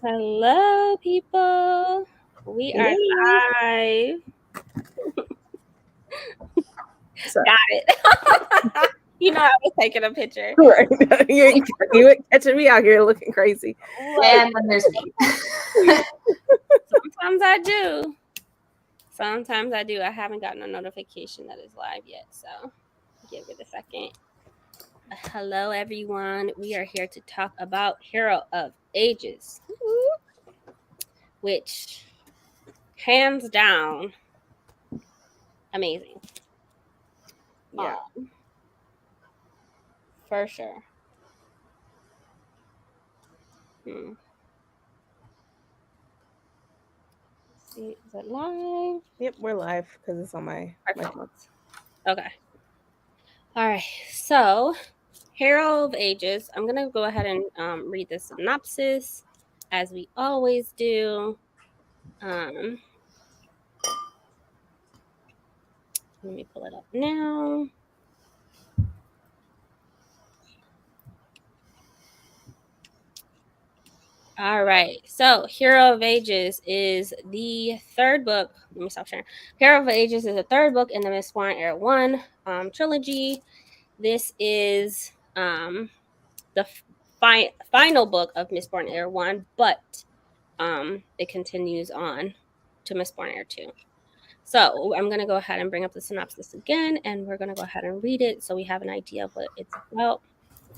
Hello, people. We are live. Got it. You know, I was taking a picture. Right. You ain't catching me out here looking crazy. And then there's me. Sometimes I do. Sometimes I do. I haven't gotten a notification that it's live yet, so give it a second. Hello, everyone. We are here to talk about Hero of Ages, which, hands down, amazing. Yeah. For sure. See, is it live? Yep, we're live because it's on my phone. Okay. All right. So, Hero of Ages. I'm gonna go ahead and read the synopsis, as we always do. Let me pull it up now. All right. So, Hero of Ages is the third book. Let me stop sharing. Hero of Ages is the third book in the Mistborn Era 1 trilogy. This is the final book of Mistborn Era 1, but it continues on to Mistborn Era 2. So I'm going to go ahead and bring up the synopsis again, and we're going to go ahead and read it so we have an idea of what it's about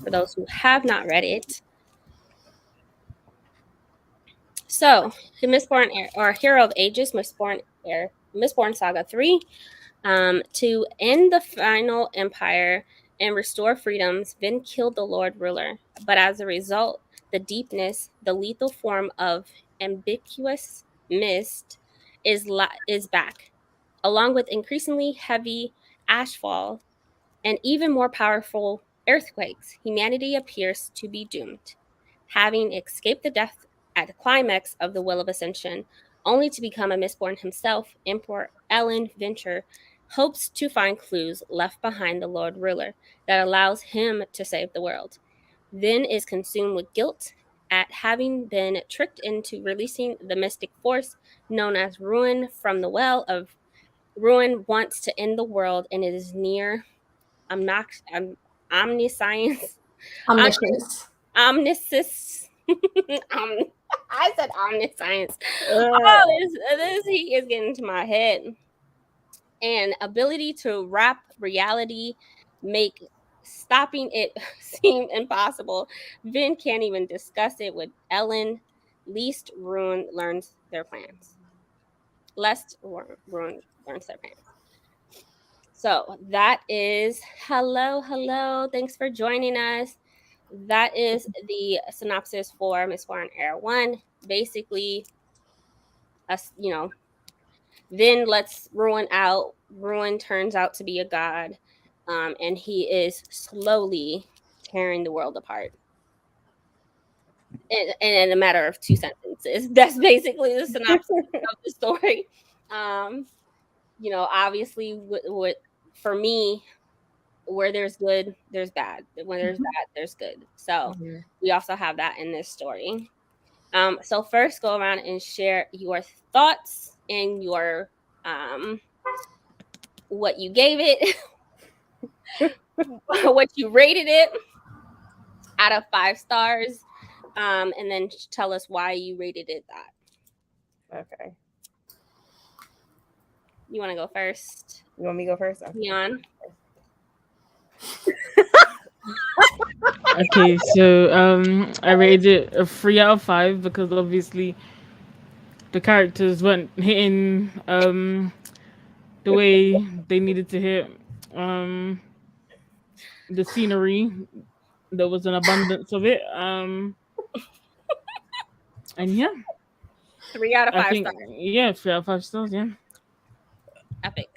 for those who have not read it. So, Mistborn or Hero of Ages, Mistborn Saga 3, to end the final empire and restore freedoms, Vin killed the Lord Ruler. But as a result, the deepness, the lethal form of ambiguous mist is back, along with increasingly heavy ashfall and even more powerful earthquakes. Humanity appears to be doomed, having escaped the death at the climax of the Will of Ascension, only to become a Mistborn himself. Emperor Ellen Venture hopes to find clues left behind the Lord Ruler that allows him to save the world. Vin is consumed with guilt at having been tricked into releasing the mystic force known as Ruin from the Well of Ruin. Wants to end the world, and it is near omniscience. Omniscience. I said omniscience. This he is getting into my head. And ability to wrap reality, make stopping it seem impossible. Vin can't even discuss it with Ellen, lest Ruin learns their plans. So that is hello. Thanks for joining us. That is the synopsis for Mistborn Era 1. Basically, Vin lets Ruin out. Ruin turns out to be a god, and he is slowly tearing the world apart. In a matter of 2 sentences. That's basically the synopsis of the story. Obviously, what for me, where there's good, there's bad. When there's bad, there's good. So we also have that in this story. So first, go around and share your thoughts and your what you gave it, what you rated it out of 5 stars, and then tell us why you rated it that. Okay. You want to go first? You want me to go first? Leon. Okay, so I rated it a 3 out of 5 because obviously the characters weren't hitting the way they needed to hit. The scenery, there was an abundance of it. And yeah, 3 out of 5 stars. Yeah, 3 out of 5 stars. Yeah, epic.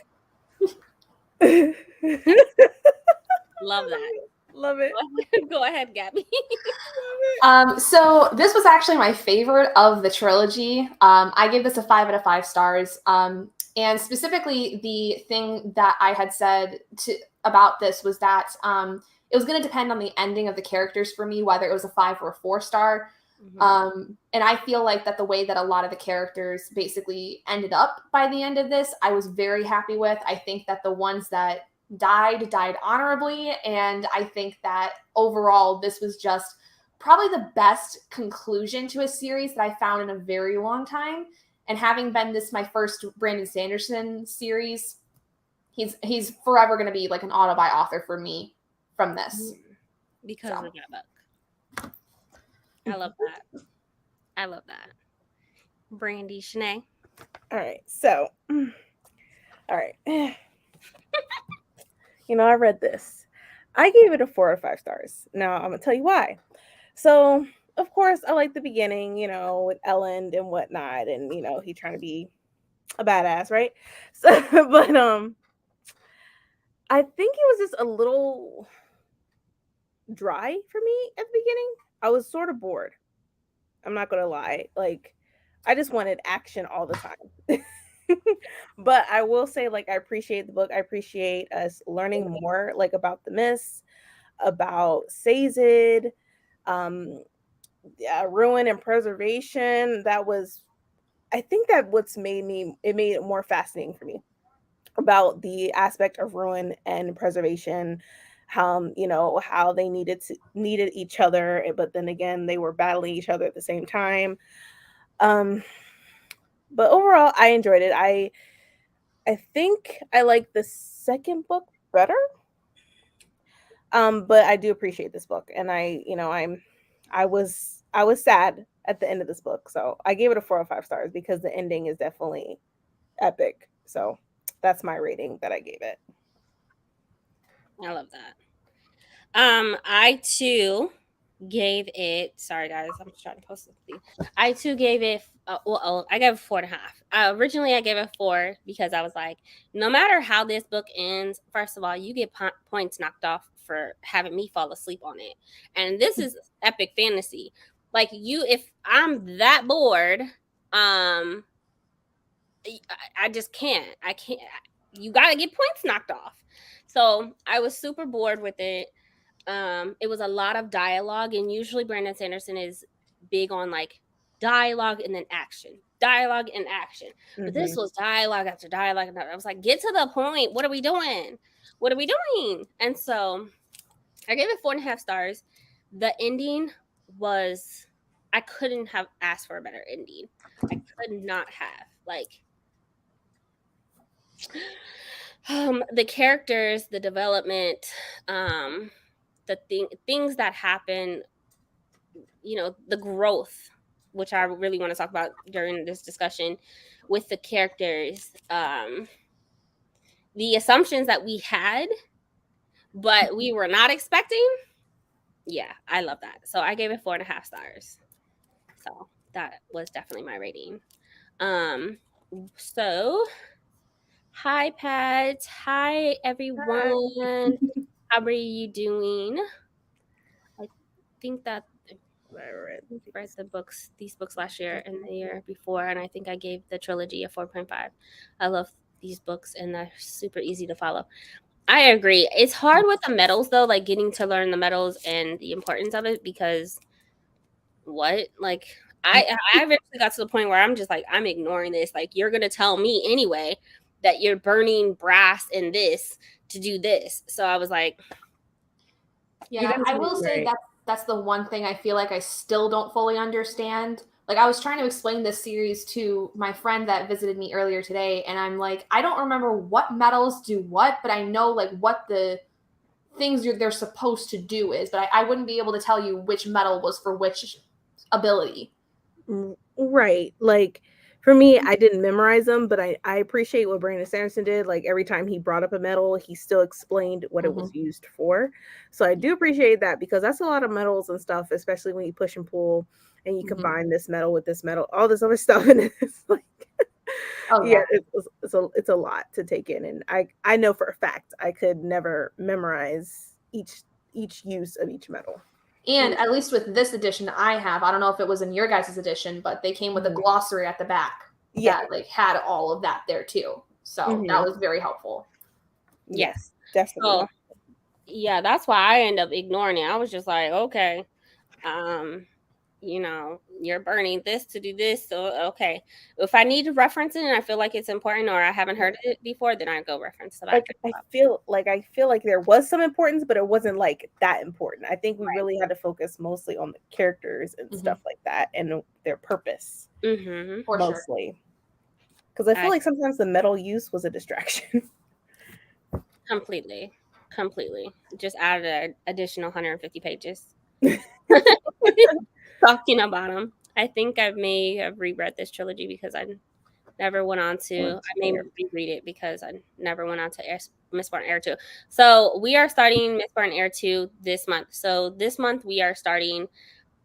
Love that. Love it. Go ahead, Gabby. So this was actually my favorite of the trilogy. I gave this a 5 out of 5 stars. And specifically, the thing that I had said about this was that it it was going to depend on the ending of the characters for me, whether it was a 5 or a 4-star. And I feel like that the way that a lot of the characters basically ended up by the end of this, I was very happy with. I think that the ones that died honorably, and I think that overall this was just probably the best conclusion to a series that I found in a very long time. And having been this my first Brandon Sanderson series, he's forever going to be like an auto-buy author for me from this. Because of that book. I love that. I love that. Brandy, Shanae. All right. So, all right. I read this. I gave it a 4 or 5 stars. Now, I'm going to tell you why. So, of course, I like the beginning, with Ellen and whatnot. And, he trying to be a badass, right? So, but I think it was just a little dry for me at the beginning. I was sort of bored. I'm not going to lie. Like, I just wanted action all the time. But I will say, like, I appreciate the book. I appreciate us learning more, like, about the Mist, about Sazed, Ruin and Preservation. I think that what's made it more fascinating for me about the aspect of Ruin and Preservation, how they needed each other, but then again they were battling each other at the same time. But overall, I enjoyed it. I think I like the second book better. But I do appreciate this book, and I was sad at the end of this book, so I gave it a 4 or 5 stars because the ending is definitely epic. So that's my rating that I gave it. I love that. I too gave it. Sorry, guys, I'm just trying to post something. I too gave it. I gave it 4.5. Originally, I gave it 4 because I was like, no matter how this book ends, first of all, you get points knocked off for having me fall asleep on it, and this is epic fantasy. Like, if I'm that bored, I just can't. I can't. You gotta get points knocked off. So I was super bored with it. It was a lot of dialogue, and usually Brandon Sanderson is big on like dialogue and then action, dialogue and action. But this was dialogue after dialogue, and I was like, get to the point. What are we doing? And so I gave it 4.5 stars. The ending was, I couldn't have asked for a better ending. I could not have. Like, the characters, the development, the things that happen, the growth, which I really want to talk about during this discussion with the characters, the assumptions that we had, but we were not expecting. Yeah, I love that. So I gave it 4.5 stars. So that was definitely my rating. So hi, Pat. Hi, everyone. How are you doing? I think that I read these books last year and the year before, and I think I gave the trilogy a 4.5. I love these books, and they're super easy to follow. I agree. It's hard with the medals, though, like getting to learn the medals and the importance of it, because I eventually got to the point where I'm just like, I'm ignoring this. Like, you're going to tell me anyway that you're burning brass in this to do this. So I was like, yeah, I will say that's the one thing I feel like I still don't fully understand. Like, I was trying to explain this series to my friend that visited me earlier today, and I'm like, I don't remember what medals do what, but I know like what the things they're supposed to do is, but I wouldn't be able to tell you which medal was for which ability. Right. Like, for me, I didn't memorize them, but I appreciate what Brandon Sanderson did. Like, every time he brought up a medal, he still explained what it was used for. So I do appreciate that, because that's a lot of medals and stuff, especially when you push and pull and you combine this medal with this medal, all this other stuff. And it's like, it's a lot to take in. And I know for a fact I could never memorize each use of each medal. And at least with this edition I don't know if it was in your guys' edition, but they came with a glossary at the back that like had all of that there too. So that was very helpful. Yes, definitely. yeah, that's why I end up ignoring it. I was just like, okay, you're burning this to do this, so okay. If I need to reference it and I feel like it's important or I haven't heard it before, then I go reference the back. I feel like there was some importance, but it wasn't like that important. I think we really had to focus mostly on the characters and stuff like that and their purpose, mostly. Because I feel like sometimes the metal use was a distraction. Completely. Just added an additional 150 pages talking about them. I think I may have reread this trilogy because I never went on to. I may reread it because I never went on to Mistborn Heir 2. So we are starting Mistborn Heir 2 this month. So this month we are starting.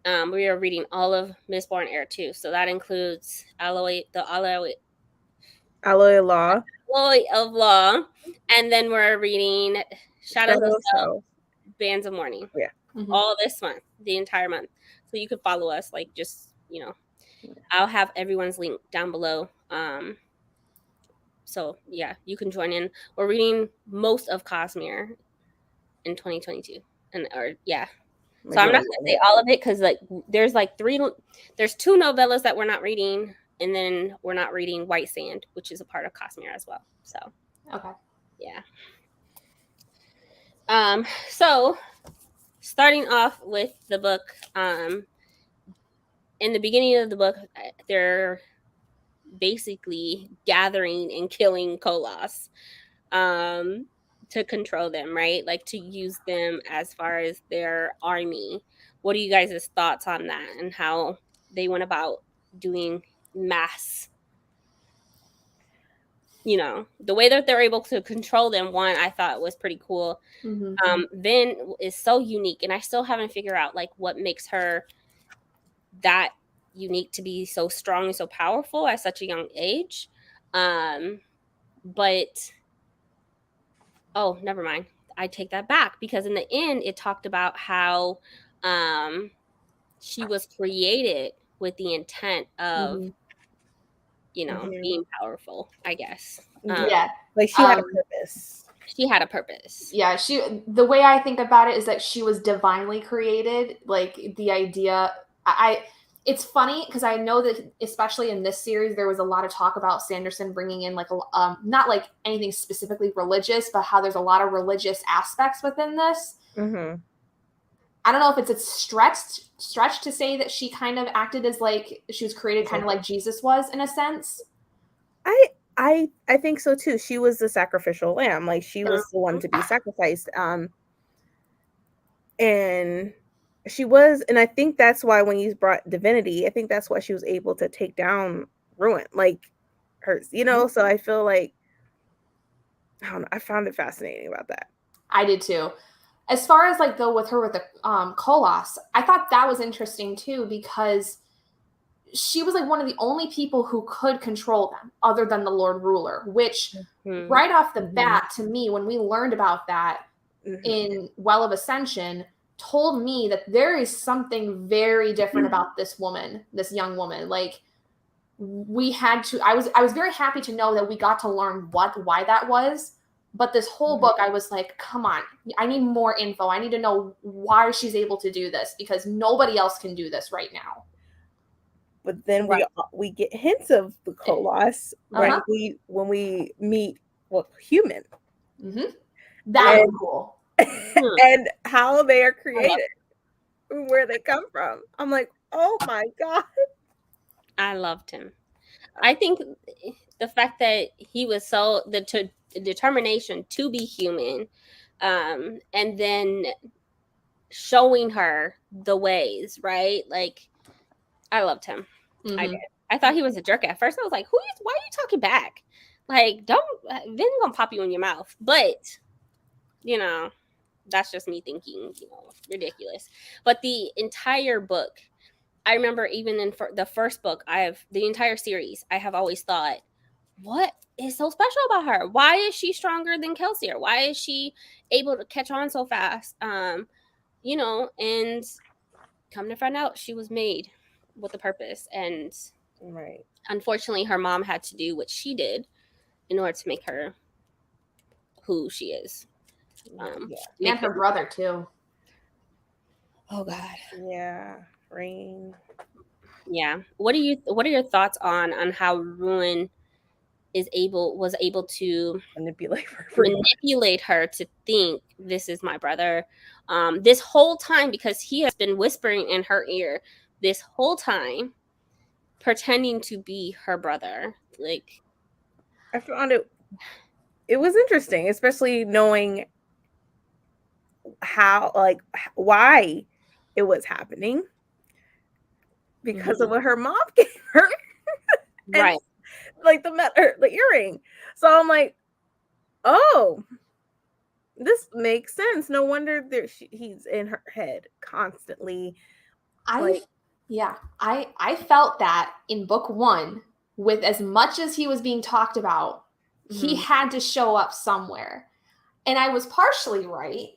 We are reading all of Mistborn Heir 2. So that includes Alloy of Law, and then we're reading Shadows of Spell, Bands of Mourning. Yeah. All this month, the entire month. So you could follow us, like, just, I'll have everyone's link down below. So yeah, you can join in. We're reading most of Cosmere in 2022. So I'm not gonna say all of it because there's two novellas that we're not reading, and then we're not reading White Sand, which is a part of Cosmere as well. So okay, yeah. So starting off with the book, in the beginning of the book, they're basically gathering and killing Koloss to control them, right? Like to use them as far as their army. What are you guys' thoughts on that and how they went about doing mass? The way that they're able to control them, one, I thought was pretty cool. Vin is so unique, and I still haven't figured out like what makes her that unique to be so strong and so powerful at such a young age. But never mind. I take that back because in the end it talked about how she was created with the intent of being powerful, I guess. Like she had a purpose. She had a purpose. Yeah, the way I think about it is that she was divinely created. Like the idea, it's funny because I know that especially in this series, there was a lot of talk about Sanderson bringing in like not like anything specifically religious, but how there's a lot of religious aspects within this. I don't know if it's a stretch to say that she kind of acted as like she was created kind of like Jesus was in a sense. I think so too. She was the sacrificial lamb. Like she was the one to be sacrificed. And she was, and I think that's why when you brought divinity, I think that's why she was able to take down Ruin, like hers, so I feel like, I don't know, I found it fascinating about that. I did too. As far as like though with her with the Koloss, I thought that was interesting too because she was like one of the only people who could control them other than the Lord Ruler, which right off the bat to me, when we learned about that in Well of Ascension, told me that there is something very different about this woman, this young woman. Like we had to, I was very happy to know that we got to learn why that was. But this whole book, I was like, come on, I need more info. I need to know why she's able to do this because nobody else can do this right now. But then we get hints of the Koloss when we meet human. That was cool. And how they are created, where they come from. I'm like, oh my God. I loved him. I think the fact that he was so the determination to be human, and then showing her the ways, right? Like, I loved him. I did. I thought he was a jerk at first. I was like, why are you talking back? Like, Vin's gonna pop you in your mouth. But, that's just me thinking, ridiculous. But the entire book, I remember even in the first book, the entire series, I have always thought, what is so special about her? Why is she stronger than Kelsier? Why is she able to catch on so fast? And come to find out, she was made with a purpose. And unfortunately, her mom had to do what she did in order to make her who she is. And her brother too. Oh God. Yeah, Rain. Yeah. What are your thoughts on how Ruin was able to manipulate her to think this is my brother this whole time, because he has been whispering in her ear this whole time, pretending to be her brother. Like, I found it was interesting, especially knowing how, like, why it was happening, because of what her mom gave her. And, right. like the earring. So I'm like, oh, this makes sense. No wonder he's in her head constantly. I felt that in book 1, with as much as he was being talked about, he had to show up somewhere. And I was partially right,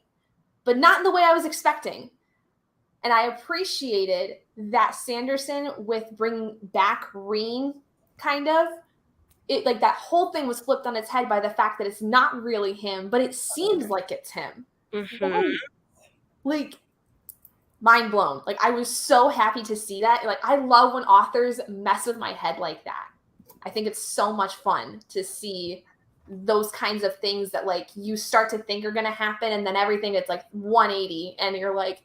but not in the way I was expecting. And I appreciated that Sanderson, with bringing back Reen, kind of, it, like, that whole thing was flipped on its head by the fact that it's not really him, but it seems like it's him. Like, mind blown. Like, I was so happy to see that. Like, I love when authors mess with my head like that. I think it's so much fun to see those kinds of things that, like, you start to think are going to happen, and then everything, it's like 180, and you're like,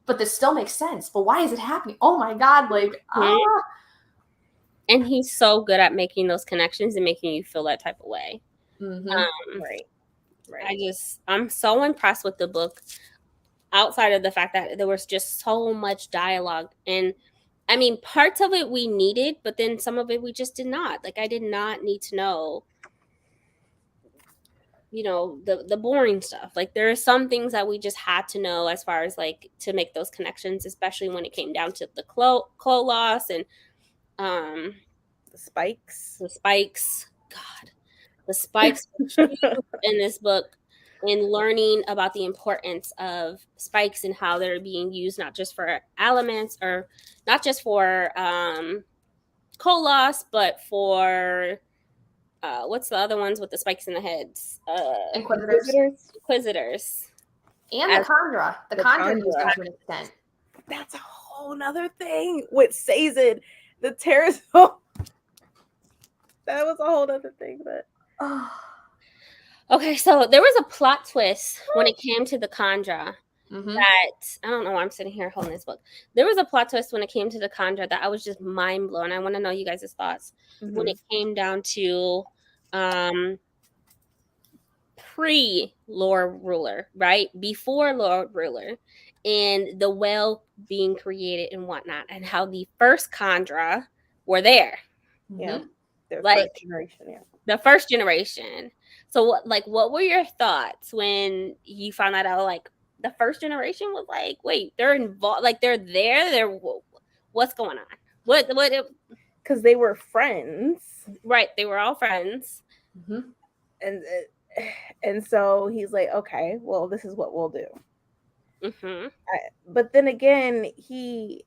but this still makes sense. But why is it happening? Oh my God. Like, And he's so good at making those connections and making you feel that type of way. Right. I'm so impressed with the book, outside of the fact that there was just so much dialogue. And I mean, parts of it we needed, but then some of it we just did not. Like, I did not need to know, the boring stuff. Like, there are some things that we just had to know, as far as, like, to make those connections, especially when it came down to the Clo loss and the spikes. God, the spikes in this book, and learning about the importance of spikes and how they're being used, not just for Allomancer, or not just for Koloss, but for what's the other ones with the spikes in the heads? Inquisitors. And the Kandra. The Kandra used them to an extent. That's a whole nother thing. With Sazed, the Terrazone. That was a whole other thing, but okay, so there was a plot twist when it came to the Kandra that, I don't know why I'm sitting here holding this book. There was a plot twist when it came to the Kandra that I was just mind blown. I want to know you guys' thoughts when it came down to pre-Lord Ruler, right? Before Lord Ruler, and the well being created and whatnot, and how the first Kandra were there. Yeah. Like, the first generation. So what were your thoughts when you found that out? Like, the first generation was like, wait, they're involved, like, they're there, what's going on? What because they were friends, right? They were all friends. And so he's like, okay, well, this is what we'll do. But then again, he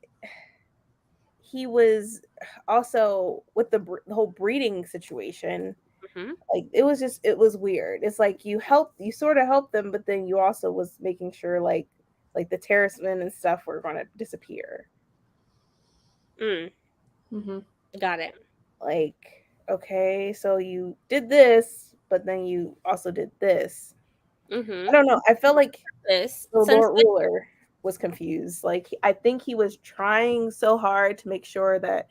was also with the whole breeding situation. Like, it was weird. It's like you sort of helped them, but then you also was making sure like the terracemen and stuff were going to disappear. Got it. Like, okay, so you did this, but then you also did this. I don't know. I felt like the Lord Ruler was confused. Like, I think he was trying so hard to make sure that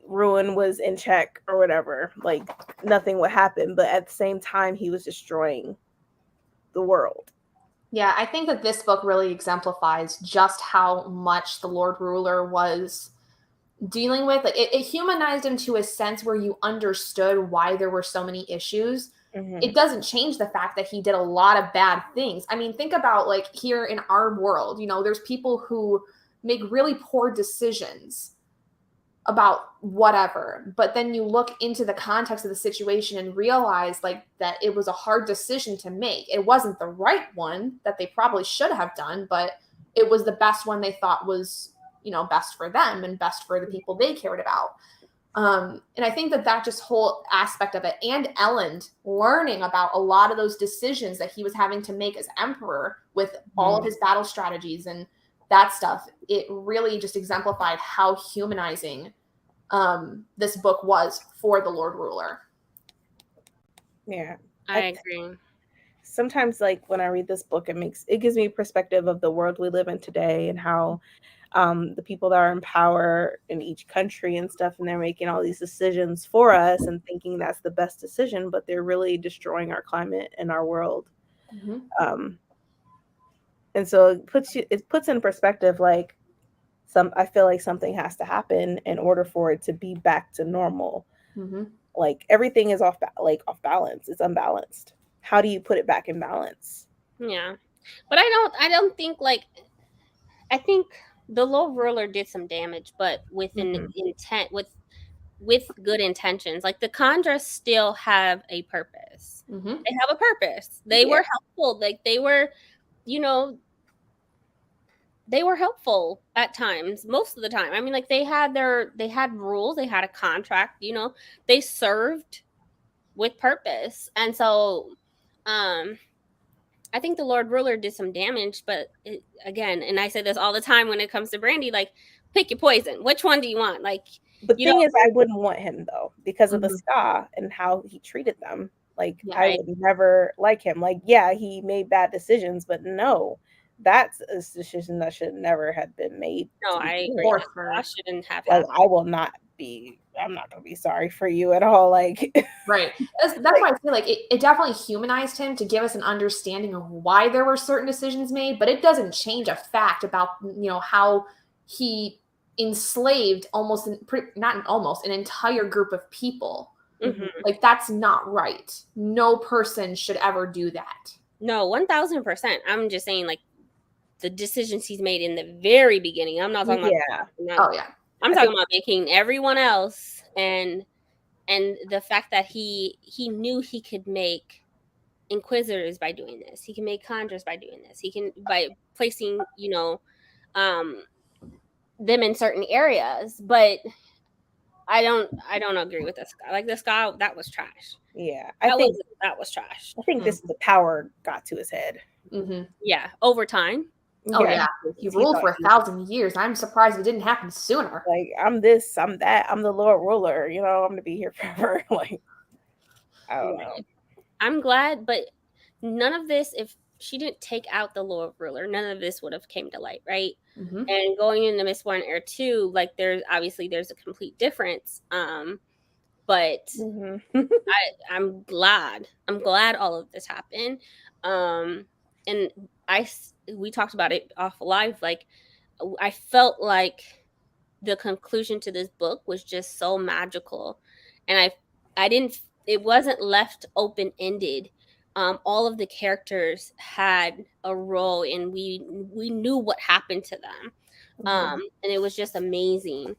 Ruin was in check or whatever. Like, nothing would happen, but at the same time, he was destroying the world. Yeah, I think that this book really exemplifies just how much the Lord Ruler was dealing with. Like, it humanized him to a sense where you understood why there were so many issues. It doesn't change the fact that he did a lot of bad things. I mean, think about, like, here in our world, there's people who make really poor decisions about whatever, but then you look into the context of the situation and realize, like, that it was a hard decision to make. It wasn't the right one that they probably should have done, but it was the best one they thought was, best for them and best for the people they cared about. And I think that just whole aspect of it, and Elend learning about a lot of those decisions that he was having to make as emperor with all of his battle strategies and that stuff, it really just exemplified how humanizing this book was for the Lord Ruler. Yeah, I agree. Sometimes, like, when I read this book, it gives me perspective of the world we live in today and how the people that are in power in each country and stuff, and they're making all these decisions for us and thinking that's the best decision, but they're really destroying our climate and our world. And so it puts in perspective, like, I feel like something has to happen in order for it to be back to normal. Like, everything is off balance. It's unbalanced. How do you put it back in balance? Yeah, but I don't think, like, I think the Lord Ruler did some damage, but with an intent, with good intentions. Like, the Khandra still have a purpose. They have a purpose. They were helpful. Like, they were, they were helpful at times, most of the time. I mean, like, they had rules, they had a contract, they served with purpose. And so I think the Lord Ruler did some damage, but again, and I say this all the time when it comes to Brandy, like, pick your poison. Which one do you want? Like, the thing is, I wouldn't want him, though, because of the ska and how he treated them. Like, I would never like him. Like, yeah, he made bad decisions, but no, that's a decision that should never have been made. No, I agree. I shouldn't have. Like, I'm not going to be sorry for you at all. Like, right. That's why I feel like it definitely humanized him to give us an understanding of why there were certain decisions made, but it doesn't change a fact about, how he enslaved an entire group of people. Like, that's not right. No person should ever do that. No, 1000%. I'm just saying, like, the decisions he's made in the very beginning. I'm not talking about I'm talking about making everyone else, and the fact that he knew he could make Inquisitors by doing this. He can make Khandras by doing this. He can by placing, them in certain areas. But I don't agree with this guy. Like, this guy, that was trash. Yeah, that was trash. I think the power got to his head. Yeah, over time. Oh yeah, he ruled for 1,000 years. I'm surprised it didn't happen sooner. Like, I'm this, I'm that, I'm the Lord Ruler. I'm gonna be here forever. Like, I don't know. I'm glad, but none of this, if she didn't take out the Lord Ruler, none of this would have came to light, right? And going into Mistborn Era 2, like, there's a complete difference. But I'm glad all of this happened. And we talked about it off live. Like, I felt like the conclusion to this book was just so magical, and it wasn't left open-ended. All of the characters had a role, and we knew what happened to them. And it was just amazing.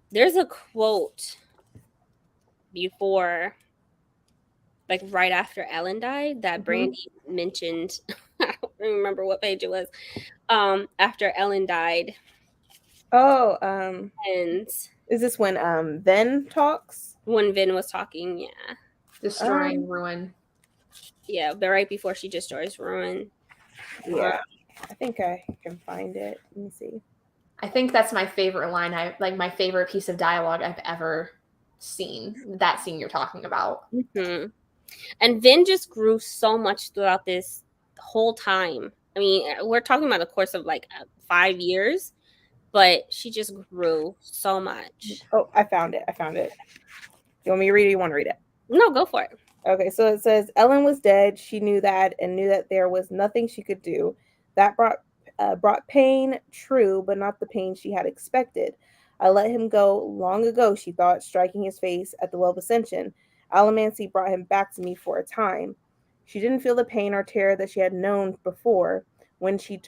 There's a quote before, like, right after Ellen died, that Brandy mentioned. I don't remember what page it was. After Ellen died. Oh, and is this when Ven talks? When Ven was talking, yeah. Destroying Ruin. Yeah, but right before she destroys Ruin. Yeah. I think I can find it. Let me see. I think that's my favorite line. My favorite piece of dialogue I've ever seen. That scene you're talking about. And Ven just grew so much throughout this whole time. I mean, we're talking about a course of like 5 years, but she just grew so much. Oh, I found it. You want me to read it? You want to read it? No, go for it. Okay, so it says, Ellen was dead. She knew that and knew that there was nothing she could do. That brought pain, true, but not the pain she had expected. I let him go long ago, she thought, striking his face at the well of ascension. Allomancer brought him back to me for a time. She didn't feel the pain or terror that she had known before when she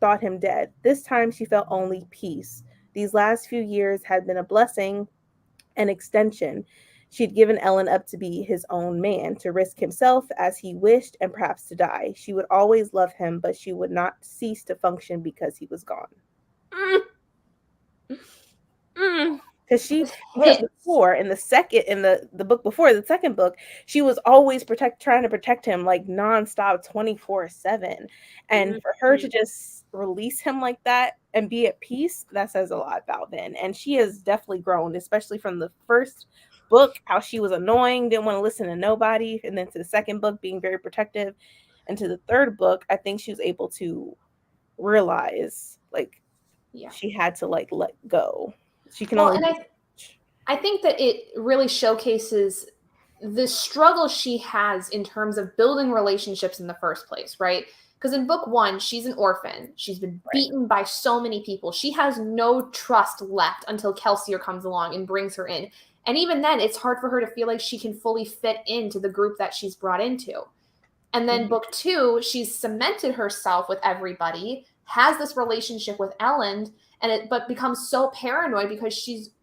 thought him dead. This time she felt only peace. These last few years had been a blessing, an extension. She'd given Ellen up to be his own man, to risk himself as he wished and perhaps to die. She would always love him, but she would not cease to function because he was gone. Because before in the book before, the second book, she was always trying to protect him like nonstop 24/7. And for her to just release him like that and be at peace, that says a lot about Vin. And she has definitely grown, especially from the first book, how she was annoying, didn't want to listen to nobody, and then to the second book being very protective, and to the third book, I think she was able to realize like she had to like let go. She can only. And I think that it really showcases the struggle she has in terms of building relationships in the first place, right? Because in book 1, she's an orphan. She's been beaten by so many people. She has no trust left until Kelsier comes along and brings her in. And even then, it's hard for her to feel like she can fully fit into the group that she's brought into. And then book 2, she's cemented herself with everybody, has this relationship with Elend, but becomes so paranoid because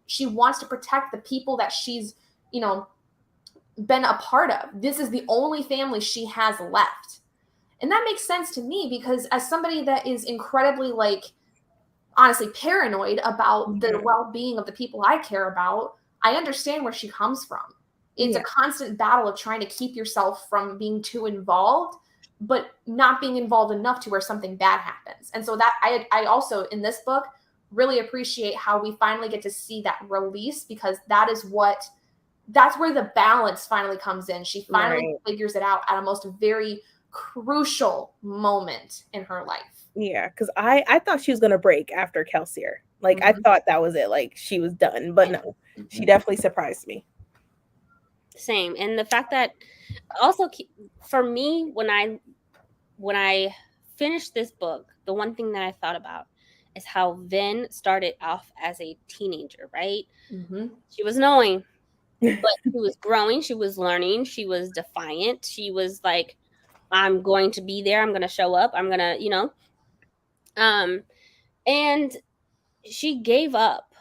she wants to protect the people that she's, been a part of. This is the only family she has left. And that makes sense to me because as somebody that is incredibly, honestly paranoid about the well-being of the people I care about, I understand where she comes from. It's a constant battle of trying to keep yourself from being too involved, but not being involved enough to where something bad happens. And so that I also, in this book, really appreciate how we finally get to see that release, because that's where the balance finally comes in. She finally figures it out at a most very crucial moment in her life. Yeah, because I thought she was going to break after Kelsier. I thought that was it. She was done. But no, she definitely surprised me. Same. And the fact that also for me, when I finished this book, the one thing that I thought about is how Vin started off as a teenager, right? She was annoying, but she was growing, she was learning, she was defiant, she was like, I'm going to be there, I'm going to show up, I'm going to, and she gave up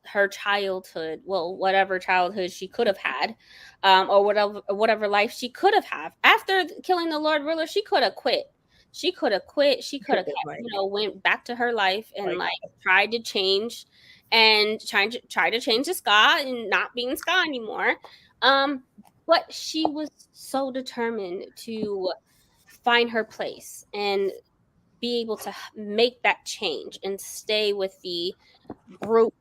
her childhood, well, whatever childhood she could have had, or whatever life she could have had. After killing the Lord Ruler, she could have quit. She could have went back to her life and tried to change and try to change the Ska and not being Ska anymore. But she was so determined to find her place and be able to make that change and stay with the group,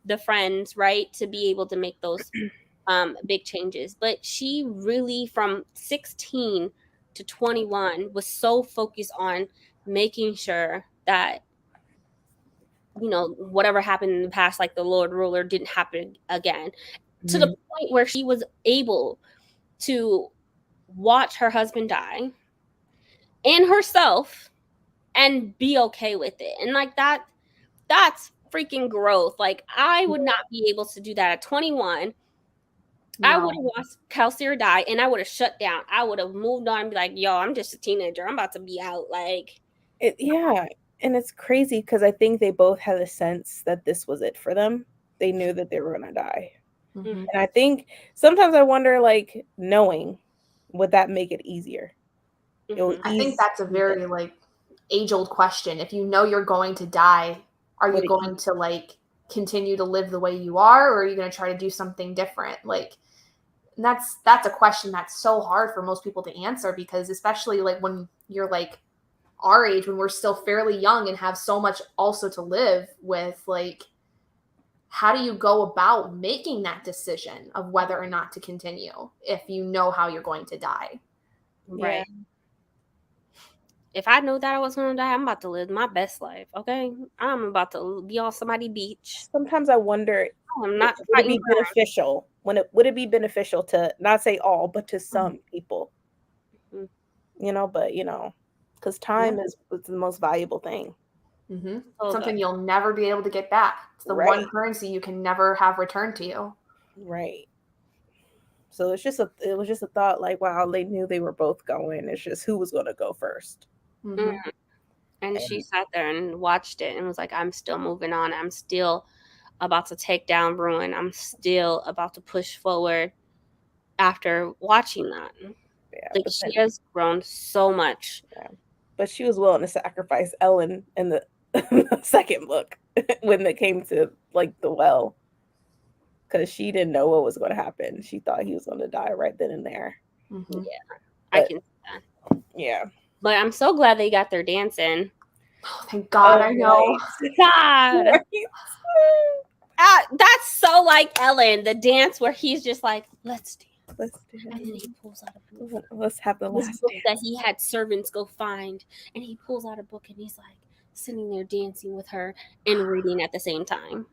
the friends, right, to be able to make those big changes. But she really, from 16 to 21, was so focused on making sure that whatever happened in the past, like the Lord Ruler, didn't happen again, to the point where she was able to watch her husband die and herself and be okay with it. And that's freaking growth. I would not be able to do that at 21. No. I would have watched Kelsier die and I would have shut down. I would have moved on and be like, yo, I'm just a teenager, I'm about to be out. And it's crazy because I think they both had a sense that this was it for them. They knew that they were gonna die. And I think sometimes I wonder, knowing, would that make it easier? I think that's a very age-old question. If you know you're going to die, are you going to continue to live the way you are, or are you going to try to do something different? That's a question that's so hard for most people to answer, because especially when you're our age, when we're still fairly young and have so much also to live with, how do you go about making that decision of whether or not to continue if you know how you're going to die? Right. Yeah. If I knew that I was going to die, I'm about to live my best life, okay? I'm about to be on somebody's beach. Sometimes I wonder, would it be beneficial? Would it be beneficial to, not say all, but to some people? Because time is the most valuable thing. Something you'll never be able to get back. It's the one currency you can never have returned to you. Right. So it was just a thought, wow, they knew they were both going. It's just who was going to go first. And she sat there and watched it and was like, I'm still moving on. I'm still about to take down Ruin. I'm still about to push forward after watching that. Yeah, she has grown so much. Yeah. But she was willing to sacrifice Ellen and the second book when it came to like the well, because she didn't know what was going to happen. She thought he was going to die right then and there. Mm-hmm. Yeah, I can see that. Yeah, but I'm so glad they got their dance in. Oh, thank God, I know. God, that's so like Ellen, the dance where he's just like, let's dance. Let's do And then he pulls out a book. Let's have the This last book dance. that he had servants go find, and he pulls out a book and he's like sitting there dancing with her and reading at the same time.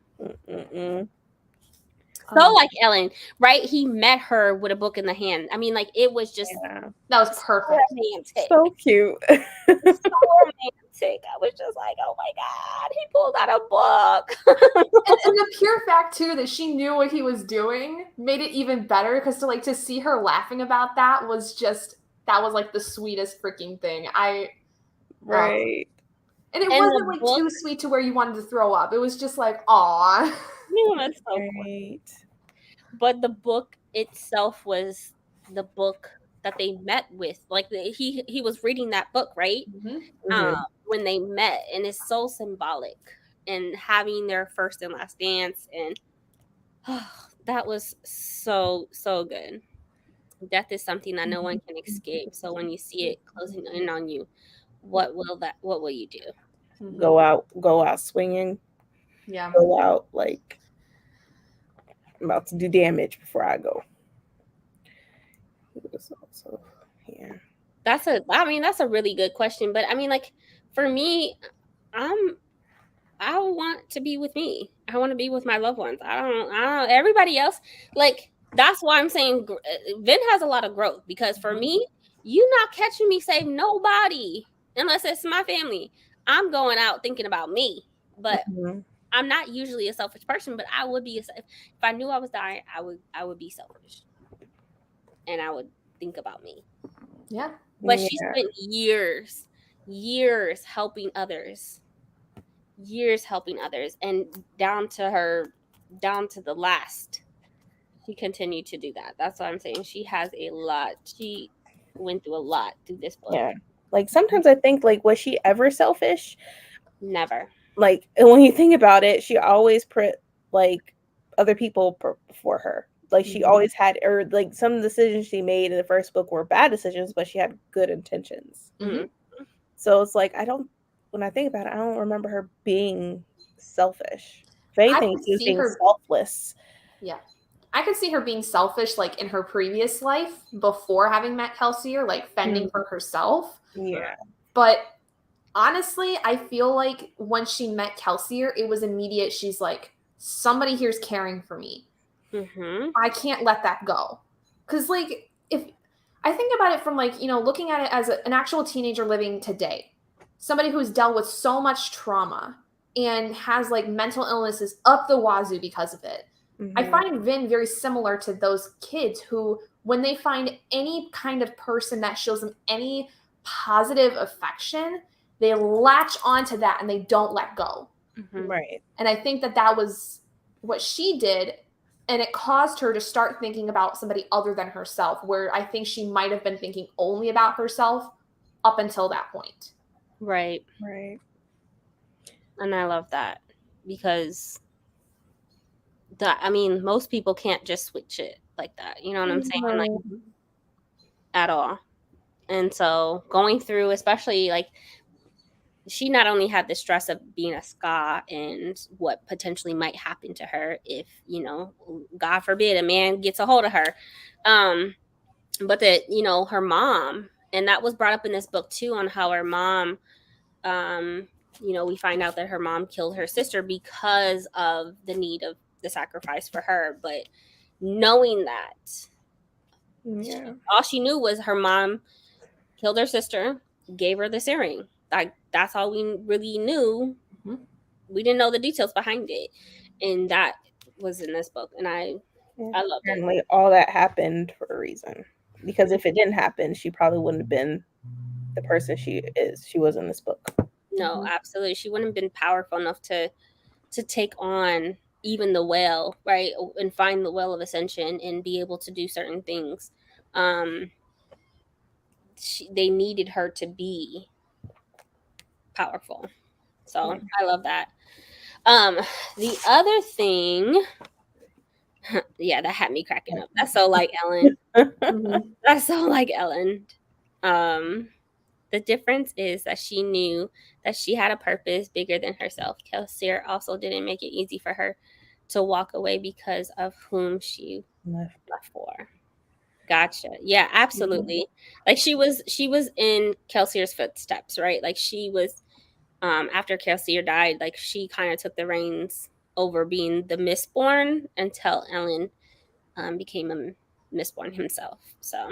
So like Ellen, right? He met her with a book in the hand. I mean, like it was just that was perfect. romantic. So cute. So romantic. I was just like, oh my God, he pulled out a book. and the pure fact too that she knew what he was doing made it even better, because to see her laughing about that was like the sweetest freaking thing. Right. And it And wasn't the like book- too sweet to where you wanted to throw up. It was just like, aw. Yeah, that's so cool. Right. But the book itself was the book that they met with. Like he was reading that book, right? When they met, and it's so symbolic. And having their first and last dance, and that was so good. Death is something that no one can escape. So when you see it closing in on you, what will you do? Go out swinging. Yeah. Go out like I'm about to do damage before I go. So, yeah. That's a really good question. But I mean, like for me, I want to be with me. I want to be with my loved ones. I don't everybody else, like that's why I'm saying Vin has a lot of growth, because for me, you not catching me save nobody unless it's my family. I'm going out thinking about me, but I'm not usually a selfish person, but I would be if I knew I was dying, I would be selfish. And I would think about me. Yeah. But she spent years helping others. And down to the last, she continued to do that. That's what I'm saying. She has a lot. She went through a lot through this book. Yeah. Like sometimes I think, like, was she ever selfish? Never. Like, and when you think about it, she always put like other people before her. Like she always had, or like some decisions she made in the first book were bad decisions, but she had good intentions. So it's like when I think about it, I don't remember her being selfish. If anything, she was being selfless. Yeah. I could see her being selfish, like in her previous life before having met Kelsier, like fending for herself. Yeah. But honestly, I feel like when she met Kelsier, it was immediate. She's like, somebody here's caring for me. I can't let that go. Because, like, if I think about it from, like, looking at it as an actual teenager living today, somebody who's dealt with so much trauma and has, like, mental illnesses up the wazoo because of it. I find Vin very similar to those kids who, when they find any kind of person that shows them any positive affection, they latch onto that and they don't let go. Right. And I think that was what she did. And it caused her to start thinking about somebody other than herself, where I think she might have been thinking only about herself up until that point. Right. And I love that, because most people can't just switch it like that. You know what I'm saying? Like, at all. And so going through, especially like, she not only had the stress of being a ska and what potentially might happen to her if, God forbid, a man gets a hold of her, but that, her mom, and that was brought up in this book too, on how her mom, we find out that her mom killed her sister because of the need of the sacrifice for her. But knowing that, all she knew was her mom killed her sister, gave her this earring. Like, that's all we really knew. We didn't know the details behind it, and that was in this book, and I loved it. Like, all that happened for a reason, because if it didn't happen, she probably wouldn't have been the person she was in this book. No, absolutely, she wouldn't have been powerful enough to take on even the well, right, and find the well of ascension and be able to do certain things. They needed her to be powerful. So I love that. The other thing, yeah, that had me cracking up. That's so like Ellen. That's so like Ellen. The difference is that she knew that she had a purpose bigger than herself. Kelsier also didn't make it easy for her to walk away because of whom she left for. Gotcha. Yeah, absolutely. Like she was in Kelsier's footsteps, right? Like she was after Kelsier died, like she kind of took the reins over being the Mistborn until Ellen became a Mistborn himself. So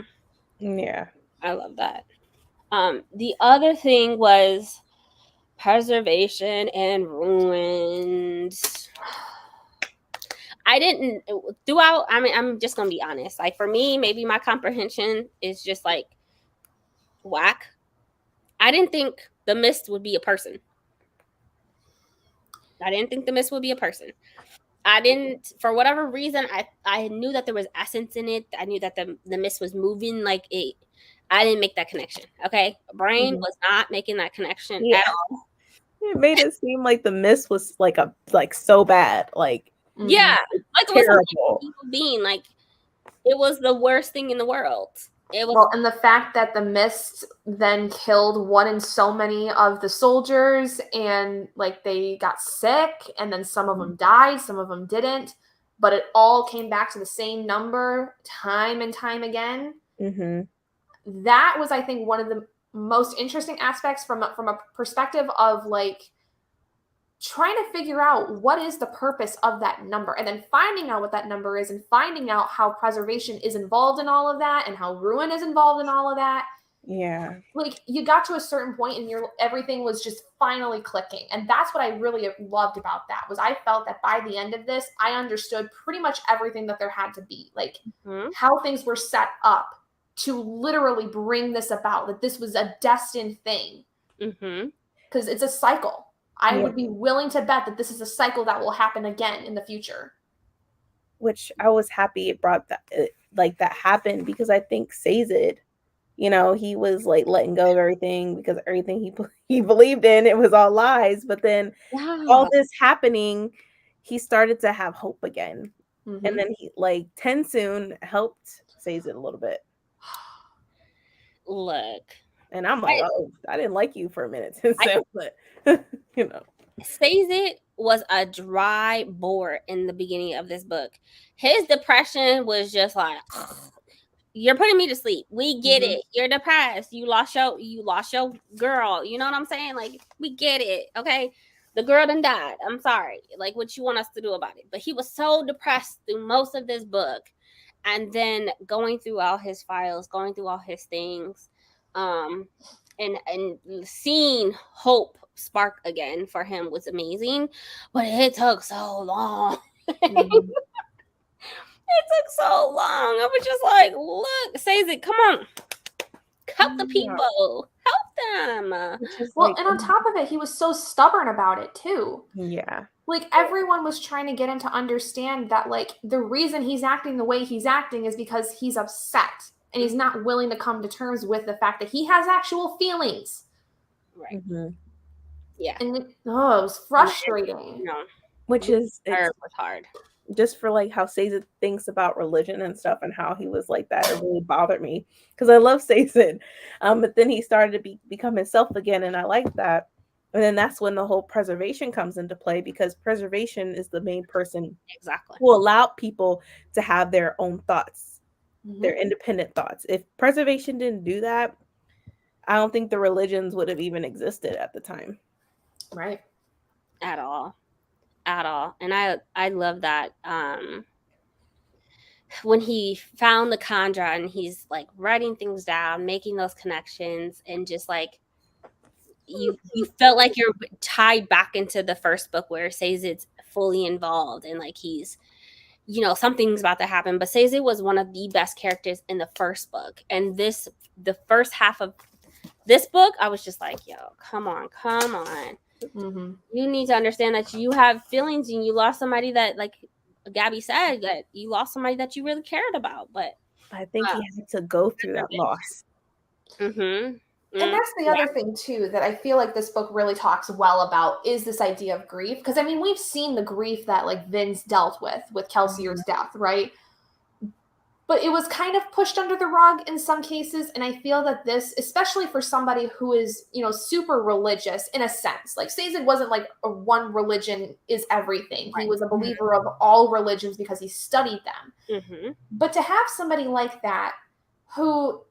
yeah, I love that. The other thing was preservation and ruins. I didn't throughout. I mean, I'm just gonna be honest. Like for me, maybe my comprehension is just like whack. I didn't think the mist would be a person. I didn't think the mist would be a person. I didn't, for whatever reason, I knew that there was essence in it. I knew that the mist was moving like it. I didn't make that connection. Okay, brain was not making that connection at all. It made it seem like the mist was like so bad, like yeah, like it was terrible. an evil being. Like it was the worst thing in the world. It was well, and the fact that the mist then killed one in so many of the soldiers, and like they got sick, and then some of them died, some of them didn't, but it all came back to the same number time and time again. That was, I think, one of the most interesting aspects from a perspective of like trying to figure out what is the purpose of that number, and then finding out what that number is, and finding out how preservation is involved in all of that, and how ruin is involved in all of that. Yeah, like you got to a certain point and everything was just finally clicking, and that's what I really loved about that. Was I felt that by the end of this, I understood pretty much everything that there had to be, like how things were set up to literally bring this about, that this was a destined thing, because it's a cycle. I would be willing to bet that this is a cycle that will happen again in the future. Which I was happy it brought that, like that happened, because I think Sazed, you know, he was like letting go of everything because everything he believed in, it was all lies. But then all this happening, he started to have hope again. And then he like Tensoon helped Sazed a little bit. Look. And I'm like, oh, I didn't like you for a minute, Tensoon, but you know. Sazed was a dry bore in the beginning of this book. His depression was just like, you're putting me to sleep. We get it. You're depressed. You lost your girl. You know what I'm saying? Like, we get it. Okay. The girl done died. I'm sorry. Like, what you want us to do about it? But he was so depressed through most of this book. And then going through all his files, going through all his things, and seeing hope spark again for him was amazing. But it took so long. It took so long. I was just like, look, Sazed, come on. Help the people. Help them. Well, and on top of it, he was so stubborn about it too. Yeah. Like everyone was trying to get him to understand that like the reason he's acting the way he's acting is because he's upset. And he's not willing to come to terms with the fact that he has actual feelings. Right. Yeah. And it was frustrating. No. Which is was hard. Just for like how Sazed thinks about religion and stuff, and how he was like that, it really bothered me because I love Sazed. But then he started to become himself again, and I like that. And then that's when the whole preservation comes into play, because preservation is the main person who allowed people to have their own thoughts, their independent thoughts. If preservation didn't do that, I don't think the religions would have even existed at the time. Right. At all. And I love that when he found the Khandra and he's like writing things down, making those connections, and just like you felt like you're tied back into the first book where Sazed's fully involved and like he's, you know, something's about to happen. But Sazed was one of the best characters in the first book, and the first half of this book, I was just like, yo, come on. You need to understand that you have feelings and you lost somebody that, like Gabby said, that you lost somebody that you really cared about. But I think he had to go through that loss. And that's the other thing, too, that I feel like this book really talks well about is this idea of grief. Because, I mean, we've seen the grief that, like, Vince dealt with Kelsier's death, right? But it was kind of pushed under the rug in some cases. And I feel that this, especially for somebody who is, you know, super religious in a sense, like Sazed wasn't like a one religion is everything. Right. He was a believer of all religions because he studied them. Mm-hmm. But to have somebody like that who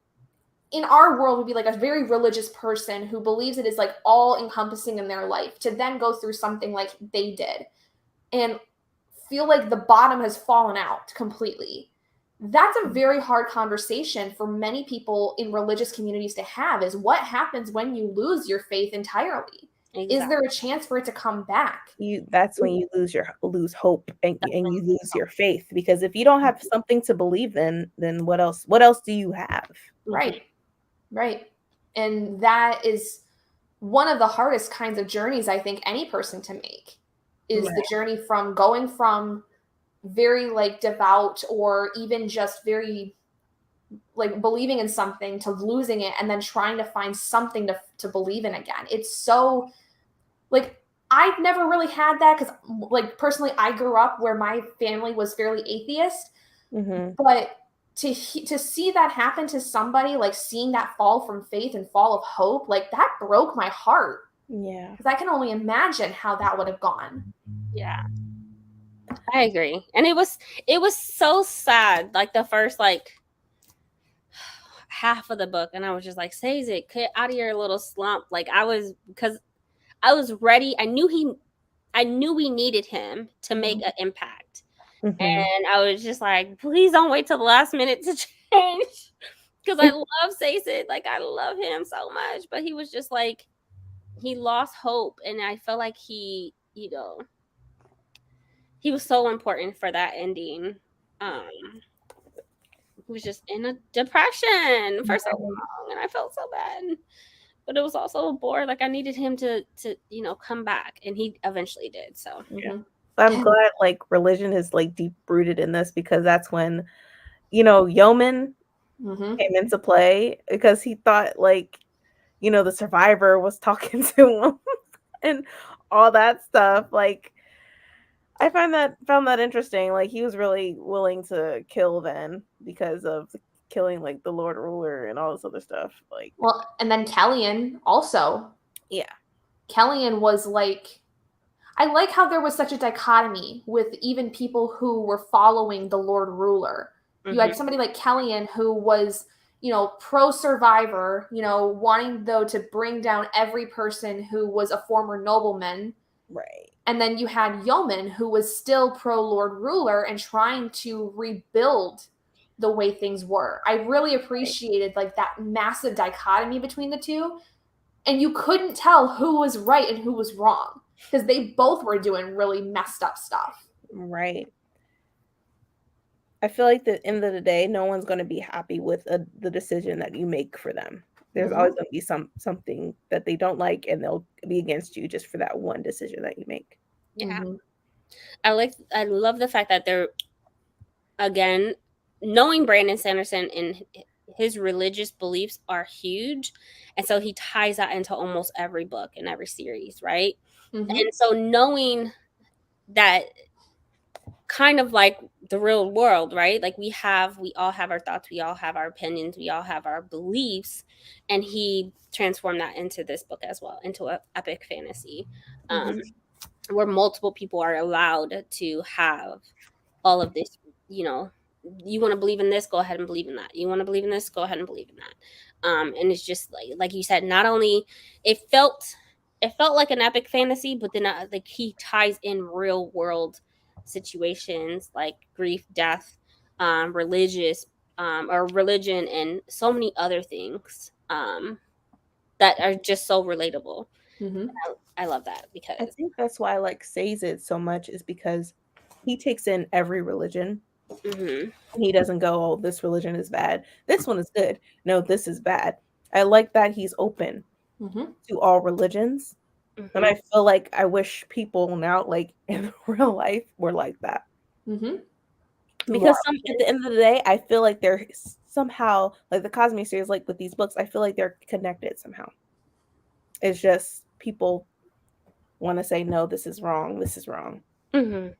in our world would be like a very religious person who believes it is like all encompassing in their life to then go through something like they did and feel like the bottom has fallen out completely. That's a very hard conversation for many people in religious communities to have is what happens when you lose your faith entirely? Exactly. Is there a chance for it to come back? That's when you lose hope and you lose your faith, because if you don't have something to believe in, then what else do you have? Right. Right. And that is one of the hardest kinds of journeys I think any person to make is the journey from going from very like devout or even just very like believing in something to losing it and then trying to find something to believe in again. It's so like I've never really had that because like personally I grew up where my family was fairly atheist, but to see that happen to somebody, like seeing that fall from faith and fall of hope, like that broke my heart. Yeah. Because I can only imagine how that would have gone. Yeah. I agree. And it was so sad, like the first like half of the book, and I was just like, Sazed, get out of your little slump. Like because I was ready. I knew we needed him to make an impact. And I was just like, please don't wait till the last minute to change. Because I love Sazed. Like I love him so much. But he was just like, he lost hope. And I felt like he was so important for that ending. He was just in a depression for so long, and I felt so bad. But it was also bored. Like I needed him to come back, and he eventually did. So yeah, I'm glad like religion is like deep rooted in this, because that's when Yeoman came into play, because he thought like the survivor was talking to him and all that stuff. Like I found that interesting. Like he was really willing to kill Ven because of killing like the Lord Ruler and all this other stuff. Like, well, and then Kellyan also. Yeah. Kellyan was like, I like how there was such a dichotomy with even people who were following the Lord Ruler. You had somebody like Kellyan who was, pro-survivor, wanting though to bring down every person who was a former nobleman. Right. And then you had Yeoman, who was still pro-Lord Ruler and trying to rebuild the way things were. I really appreciated like that massive dichotomy between the two. And you couldn't tell who was right and who was wrong because they both were doing really messed up stuff. Right. I feel like at the end of the day, no one's going to be happy with the decision that you make for them. There's always going to be something that they don't like, and they'll be against you just for that one decision that you make. Yeah. I love the fact that they're, again, knowing Brandon Sanderson and his religious beliefs are huge. And so he ties that into almost every book and every series, right? And so knowing that kind of like the real world, right? Like we all have our thoughts, we all have our opinions, we all have our beliefs, and he transformed that into this book as well, into an epic fantasy, where multiple people are allowed to have all of this. You want to believe in this, go ahead and believe in that. You want to believe in this, go ahead and believe in that. And it's just like you said, not only it felt like an epic fantasy, but then like he ties in real world situations like grief, death, religion, and so many other things that are just so relatable. I love that, because I think that's why I like Sazed so much, is because he takes in every religion. He doesn't go, oh, this religion is bad, this one is good, no, this is bad. I like that he's open to all religions. And I feel like I wish people now, like in real life, were like that. Because at the end of the day, I feel like somehow, like the Cosme series, like with these books, I feel like they're connected somehow. It's just people want to say, no, this is wrong. This is wrong. Mm-hmm.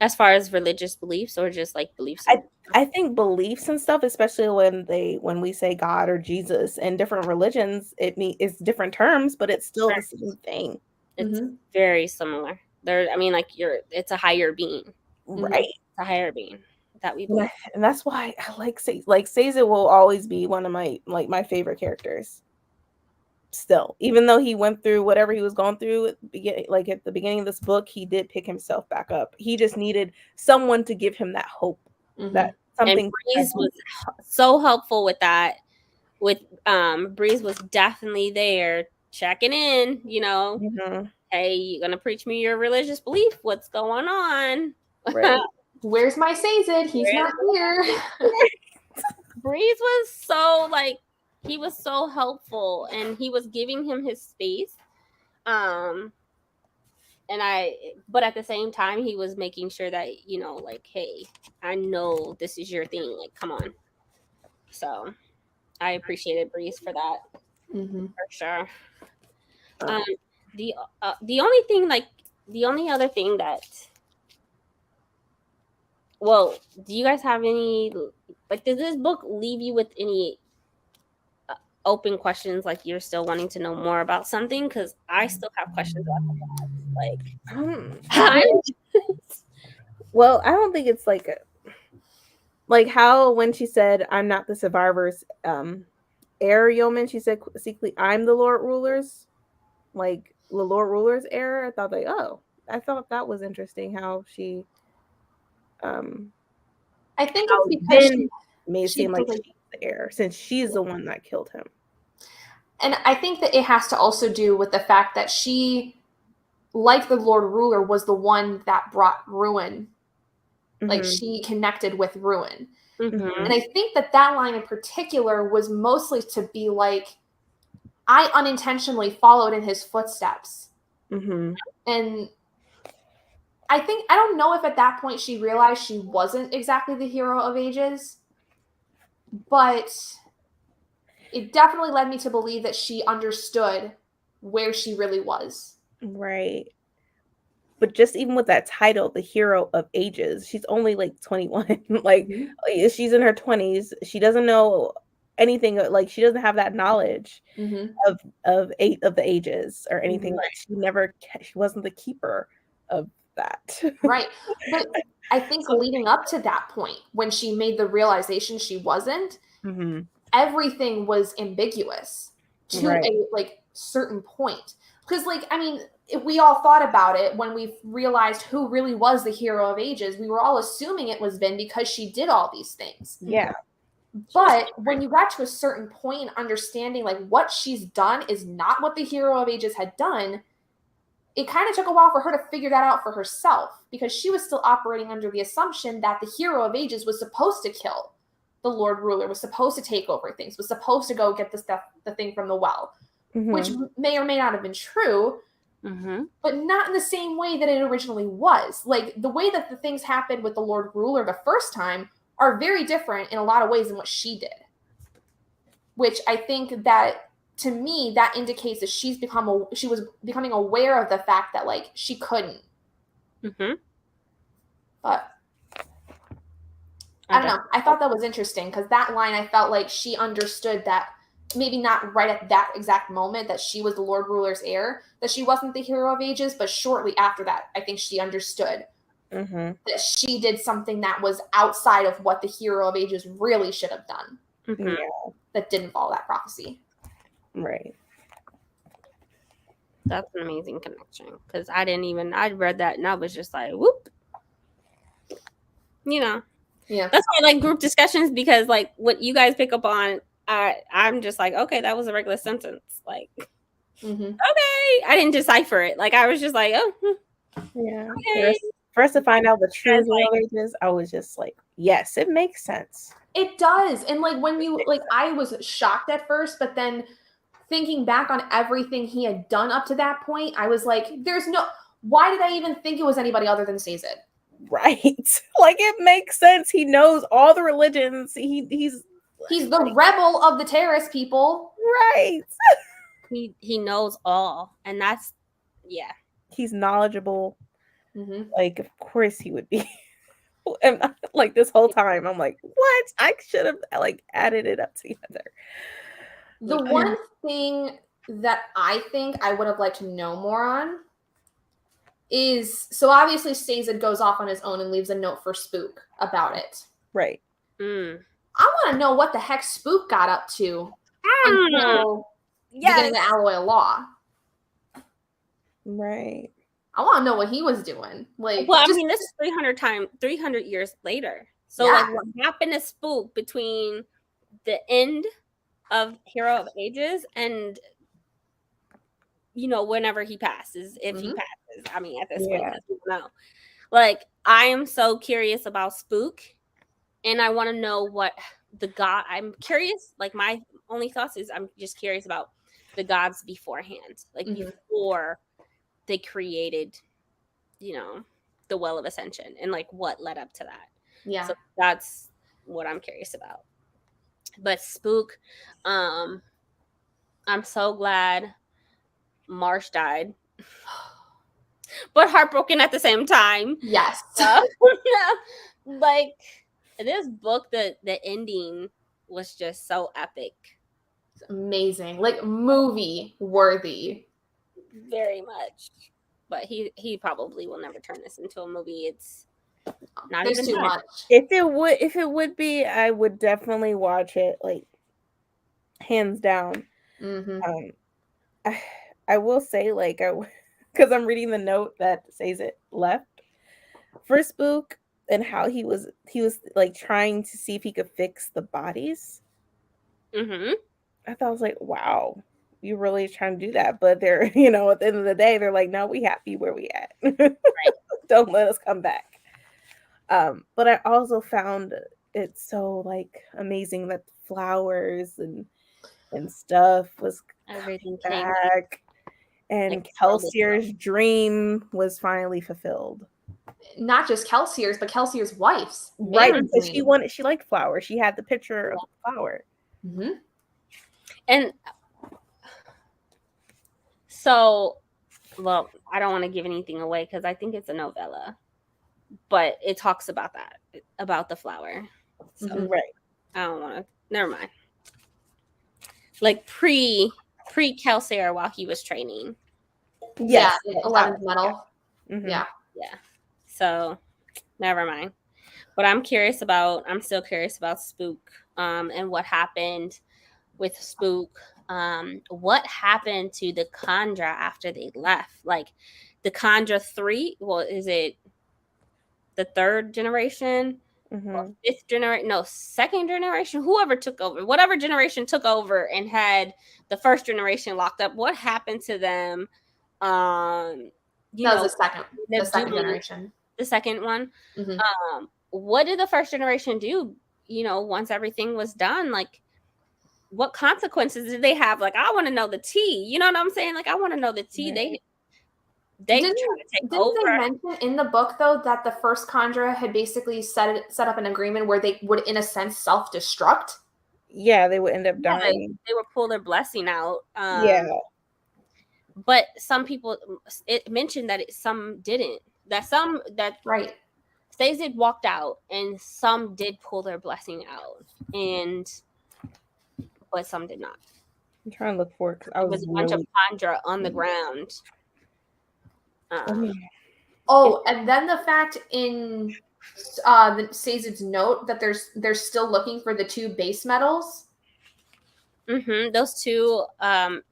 As far as religious beliefs, or just like beliefs? I think beliefs and stuff, especially when we say God or Jesus in different religions, it's different terms, but it's still the same thing. It's very similar. It's a higher being, right? It's a higher being that we believe. And that's why I like Sazed will always be one of my favorite characters. Still, even though he went through whatever he was going through at the beginning of this book, he did pick himself back up. He just needed someone to give him that hope. That something. And Breeze was so helpful with that. Breeze was definitely there checking in, hey, you gonna preach me your religious belief? What's going on? Right. Where's my Sazed? He's not here. Breeze was so he was so helpful, and he was giving him his space. But at the same time, he was making sure that, hey, I know this is your thing. Come on. So I appreciated Breeze for that. For sure. The only thing, the only other thing that, well, do you guys have any, does this book leave you with any open questions, you're still wanting to know more about something? Because I still have questions about that. Well, I don't think it's how when she said, I'm not the survivor's heir yeoman, she said secretly, I'm the Lord Ruler's the Lord Ruler's heir. I thought I thought that was interesting how she I think it's because she made it seem like she's the heir, since she's the one that killed him. And I think that it has to also do with the fact that she, like the Lord Ruler, was the one that brought ruin. She connected with ruin. And I think that line in particular was mostly to be I unintentionally followed in his footsteps. And I don't know if at that point she realized she wasn't exactly the hero of ages, but it definitely led me to believe that she understood where she really was. Right. But just even with that title, the hero of ages, she's only 21. She's in her 20s. She doesn't know anything. She doesn't have that knowledge of the ages or anything. She wasn't the keeper of that. Right. But I think leading up to that point, when she made the realization she wasn't, everything was ambiguous to a certain point. Because if we all thought about it, when we realized who really was the hero of ages, we were all assuming it was Vin because she did all these things. Yeah. But when you got to a certain point in understanding what she's done is not what the hero of ages had done, it kind of took a while for her to figure that out for herself, because she was still operating under the assumption that the hero of ages was supposed to kill the Lord Ruler, was supposed to take over things, was supposed to go get the thing from the well, which may or may not have been true, but not in the same way that it originally was. The way that the things happened with the Lord Ruler the first time are very different in a lot of ways than what she did, which I think that, to me, that indicates that she was becoming aware of the fact that she couldn't. But I don't know. I thought that was interesting, because that line, I felt like she understood that, maybe not right at that exact moment, that she was the Lord Ruler's heir, that she wasn't the hero of ages, but shortly after that, I think she understood that she did something that was outside of what the hero of ages really should have done. That didn't follow that prophecy. Right. That's an amazing connection, because I read that and I was just whoop. Yeah. That's why I like group discussions, because what you guys pick up on, I'm just okay, that was a regular sentence. Okay, I didn't decipher it. I was just oh. Yeah. Okay. For us to find out the true ages, I was just yes, it makes sense. It does. And when you I was shocked at first, but then thinking back on everything he had done up to that point, I was why did I even think it was anybody other than Sazed? Right. Like it makes sense. He knows all the religions. He's the rebel of the Terrace people. right. He knows all, and that's He's knowledgeable. Mm-hmm. Like, of course he would be. And like this whole time, I'm like, what? I should have like added it up together. The one thing that I think I would have liked to know more on is, so obviously Stazid goes off on his own and leaves a note for Spook about it. Right. I want to know what the heck Spook got up to until beginning the Alloy of Law. Right. I want to know what he was doing. Like, well, I mean, this is 300 years later. So, like, what happened to Spook between the end of Hero of Ages and, you know, whenever he passes, if he passes. I mean, at this point, I don't know. Like, I am so curious about Spook, and I want to know what the god. I'm curious. Like, my only thoughts is I'm just curious about the gods beforehand, like before they created, you know, the Well of Ascension, and like what led up to that. Yeah. So that's what I'm curious about. But Spook, I'm so glad Marsh died, but heartbroken at the same time. Yes. Like this book, the ending was just so epic. It's amazing. Like movie worthy. Very much. But he probably will never turn this into a movie. It's not There's even too much. If it would be, I would definitely watch it, like hands down. I will say, like, because I'm reading the note that says it left for Spook and how he was like trying to see if he could fix the bodies. I thought, I was like, wow, you really trying to do that, but they're, you know, at the end of the day, they're like, no, we happy where we at. Right. Don't let us come back. But I also found it so like amazing that flowers and stuff was everything back, and like Kelsier's dream was finally fulfilled. Not just Kelsier's, but Kelsier's wife's. Right, because she liked flowers. She had the picture of the flower. And so, well, I don't want to give anything away because I think it's a novella, but it talks about that, about the flower. So, right. I don't want to. Never mind. Like pre Kelsier while he was training. Yes. Yeah, 11th medal. Yeah. So, never mind. But I'm still curious about Spook, and what happened with Spook. What happened to the Khandra after they left? Like the Khandra 3, well, is it the third generation? Fifth generation? No, second generation? Whoever took over, whatever generation took over and had the first generation locked up, what happened to them? That was the second generation. The second one. What did the first generation do, you know, once everything was done? Like, what consequences did they have? Like, I want to know the tea. You know what I'm saying? Like, I want to know the tea. Right. They try to take over. Didn't they mention in the book, though, that the first Khandra had basically set up an agreement where they would, in a sense, self-destruct? Yeah, they would end up dying. They would pull their blessing out. But some people, it mentioned that some didn't. Right. Stazid walked out, and some did pull their blessing out, but some did not. I'm trying to look for it because I was a bunch of Khandra on the ground. And then the fact in the Stazid's note that they're still looking for the 2 base metals. Those 2, are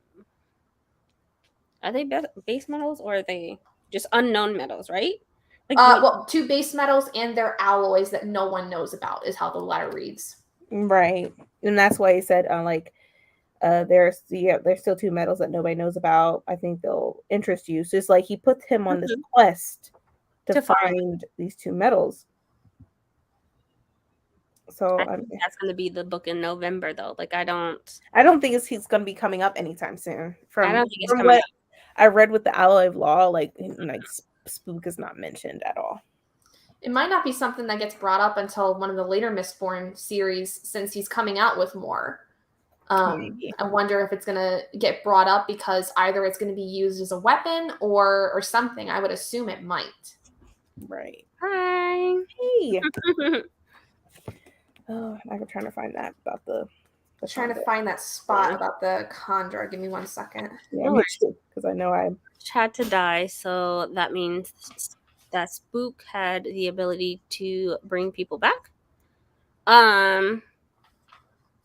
they base metals or are they just unknown metals, right? Like, 2 base metals and their alloys that no one knows about is how the letter reads. Right, and that's why he said, there's still 2 metals that nobody knows about. I think they'll interest you. So it's like he put him on this quest to find these 2 metals. So I think that's going to be the book in November, though. Like, I don't think he's going to be coming up anytime soon. I don't think it's coming up. I read with the Alloy of Law, like Spook is not mentioned at all. It might not be something that gets brought up until one of the later Mistborn series, since he's coming out with more. I wonder if it's going to get brought up because either it's going to be used as a weapon or something. I would assume it might. Right. Hi. Hey. Oh, I'm trying to find that about the trying to find that spot about the Khandra. Give me 1 second. Yeah, me too, because I know I had to die, so that means that Spook had the ability to bring people back.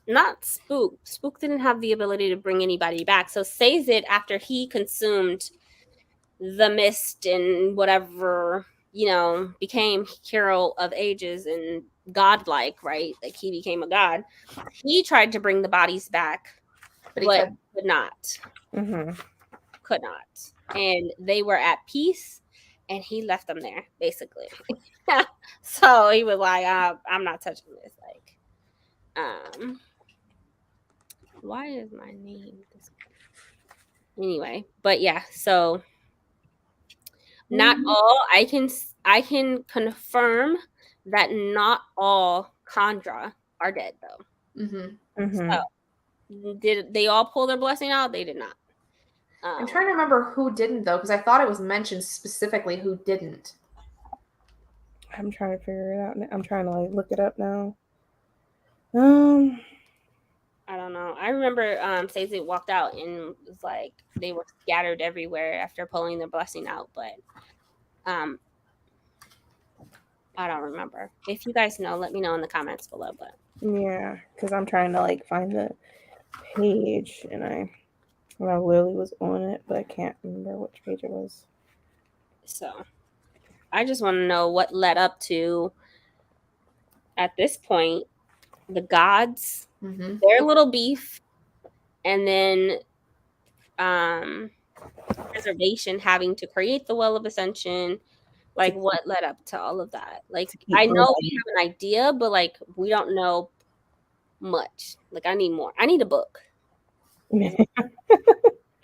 Not Spook. Spook didn't have the ability to bring anybody back. So Sazed, after he consumed the mist and whatever, became hero of ages and godlike, right? Like he became a god. He tried to bring the bodies back, but could not. Mm-hmm. Could not. And they were at peace, and he left them there, basically. So he was like, I'm not touching this. Like, why is my name this? Anyway, but yeah, so not all. I can confirm that not all Khandra are dead though. So did they all pull their blessing out? They did not. I'm trying to remember who didn't though, because I thought it was mentioned specifically who didn't. I'm trying to figure it out. I'm trying to look it up now. I don't know. I remember Sazed walked out and was like they were scattered everywhere after pulling their blessing out, but I don't remember. If you guys know, let me know in the comments below. But yeah, because I'm trying to find the page, and I literally was on it, but I can't remember which page it was. So I just want to know what led up to, at this point, the gods, their little beef, and then preservation having to create the Well of Ascension. Like, what led up to all of that? Like, I know we have an idea, but we don't know much. Like, I need more. I need a book for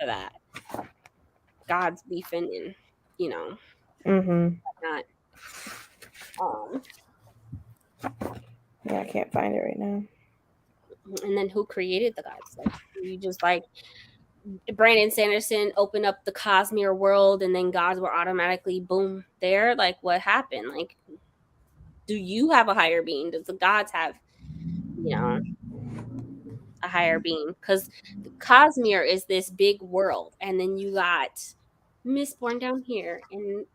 that. God's beefing and whatnot. Yeah, I can't find it right now. And then who created the gods? Like, you just Brandon Sanderson opened up the Cosmere world, and then gods were automatically boom there. Like, what happened? Like, do you have a higher being? Does the gods have, a higher being? Because the Cosmere is this big world, and then you got Mistborn down here, and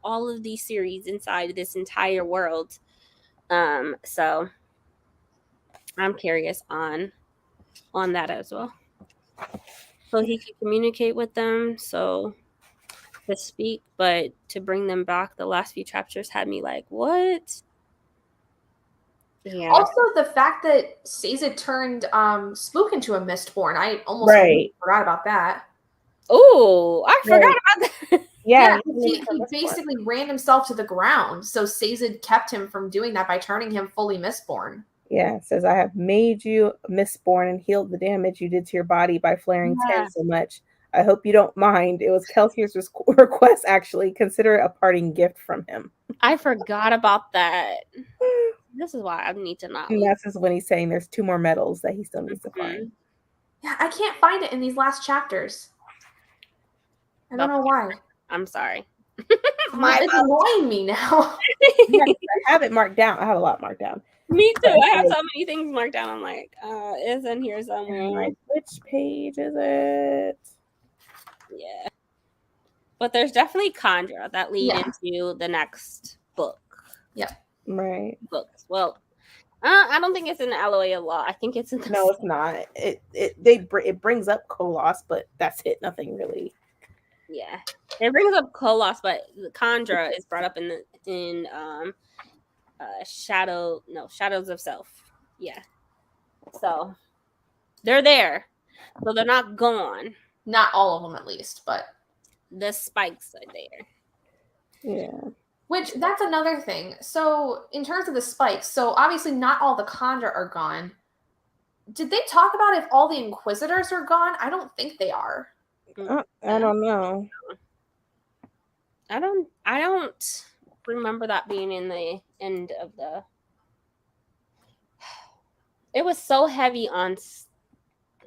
all of these series inside this entire world. So I'm curious on that as well. So he could communicate with them, so to speak, but to bring them back, the last few chapters had me like, what? Yeah. Also, the fact that Sazed turned Spook into a Mistborn, I almost forgot about that. Oh, I forgot about that. Yeah, he basically ran himself to the ground. So Sazed kept him from doing that by turning him fully Mistborn. Yeah, it says, I have made you Mistborn and healed the damage you did to your body by flaring 10 so much. I hope you don't mind. It was Kelsier's request, actually. Consider it a parting gift from him. I forgot about that. This is why I need to not. And that's just when he's saying there's 2 more medals that he still needs to find. Yeah, I can't find it in these last chapters. I don't know why. I'm sorry. It's annoying me now. Yeah, I have it marked down. I have a lot marked down. Me too. I have so many things marked down. I'm like, it's in here somewhere. Like, which page is it? Yeah. But there's definitely Khandra that lead into the next book. Yeah. Right. Books. Well, I don't think it's in the Alloy of Law. I think it's in the... No, it's not. It brings up Kolos, but that's it. Nothing really. Yeah. It brings up Kolos, but the Khandra is brought up in Shadows of Self. Yeah. So they're there. So they're not gone. Not all of them, at least, but the spikes are there. Yeah. Which, that's another thing. So in terms of the spikes, so obviously not all the Khandra are gone. Did they talk about if all the Inquisitors are gone? I don't think they are. I don't know. I don't remember that being in the end of the. It was so heavy on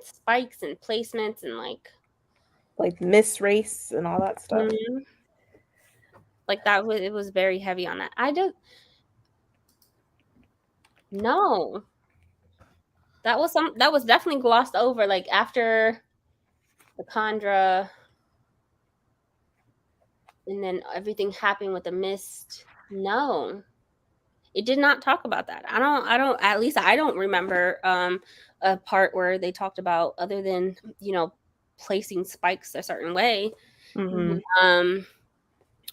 spikes and placements and like miss race and all that stuff. Like that was, it was very heavy on that. I don't. No. That was definitely glossed over. Like after the Kandra, and then everything happened with the mist. No, it did not talk about that. I don't. At least I don't remember a part where they talked about, other than placing spikes a certain way. Mm-hmm.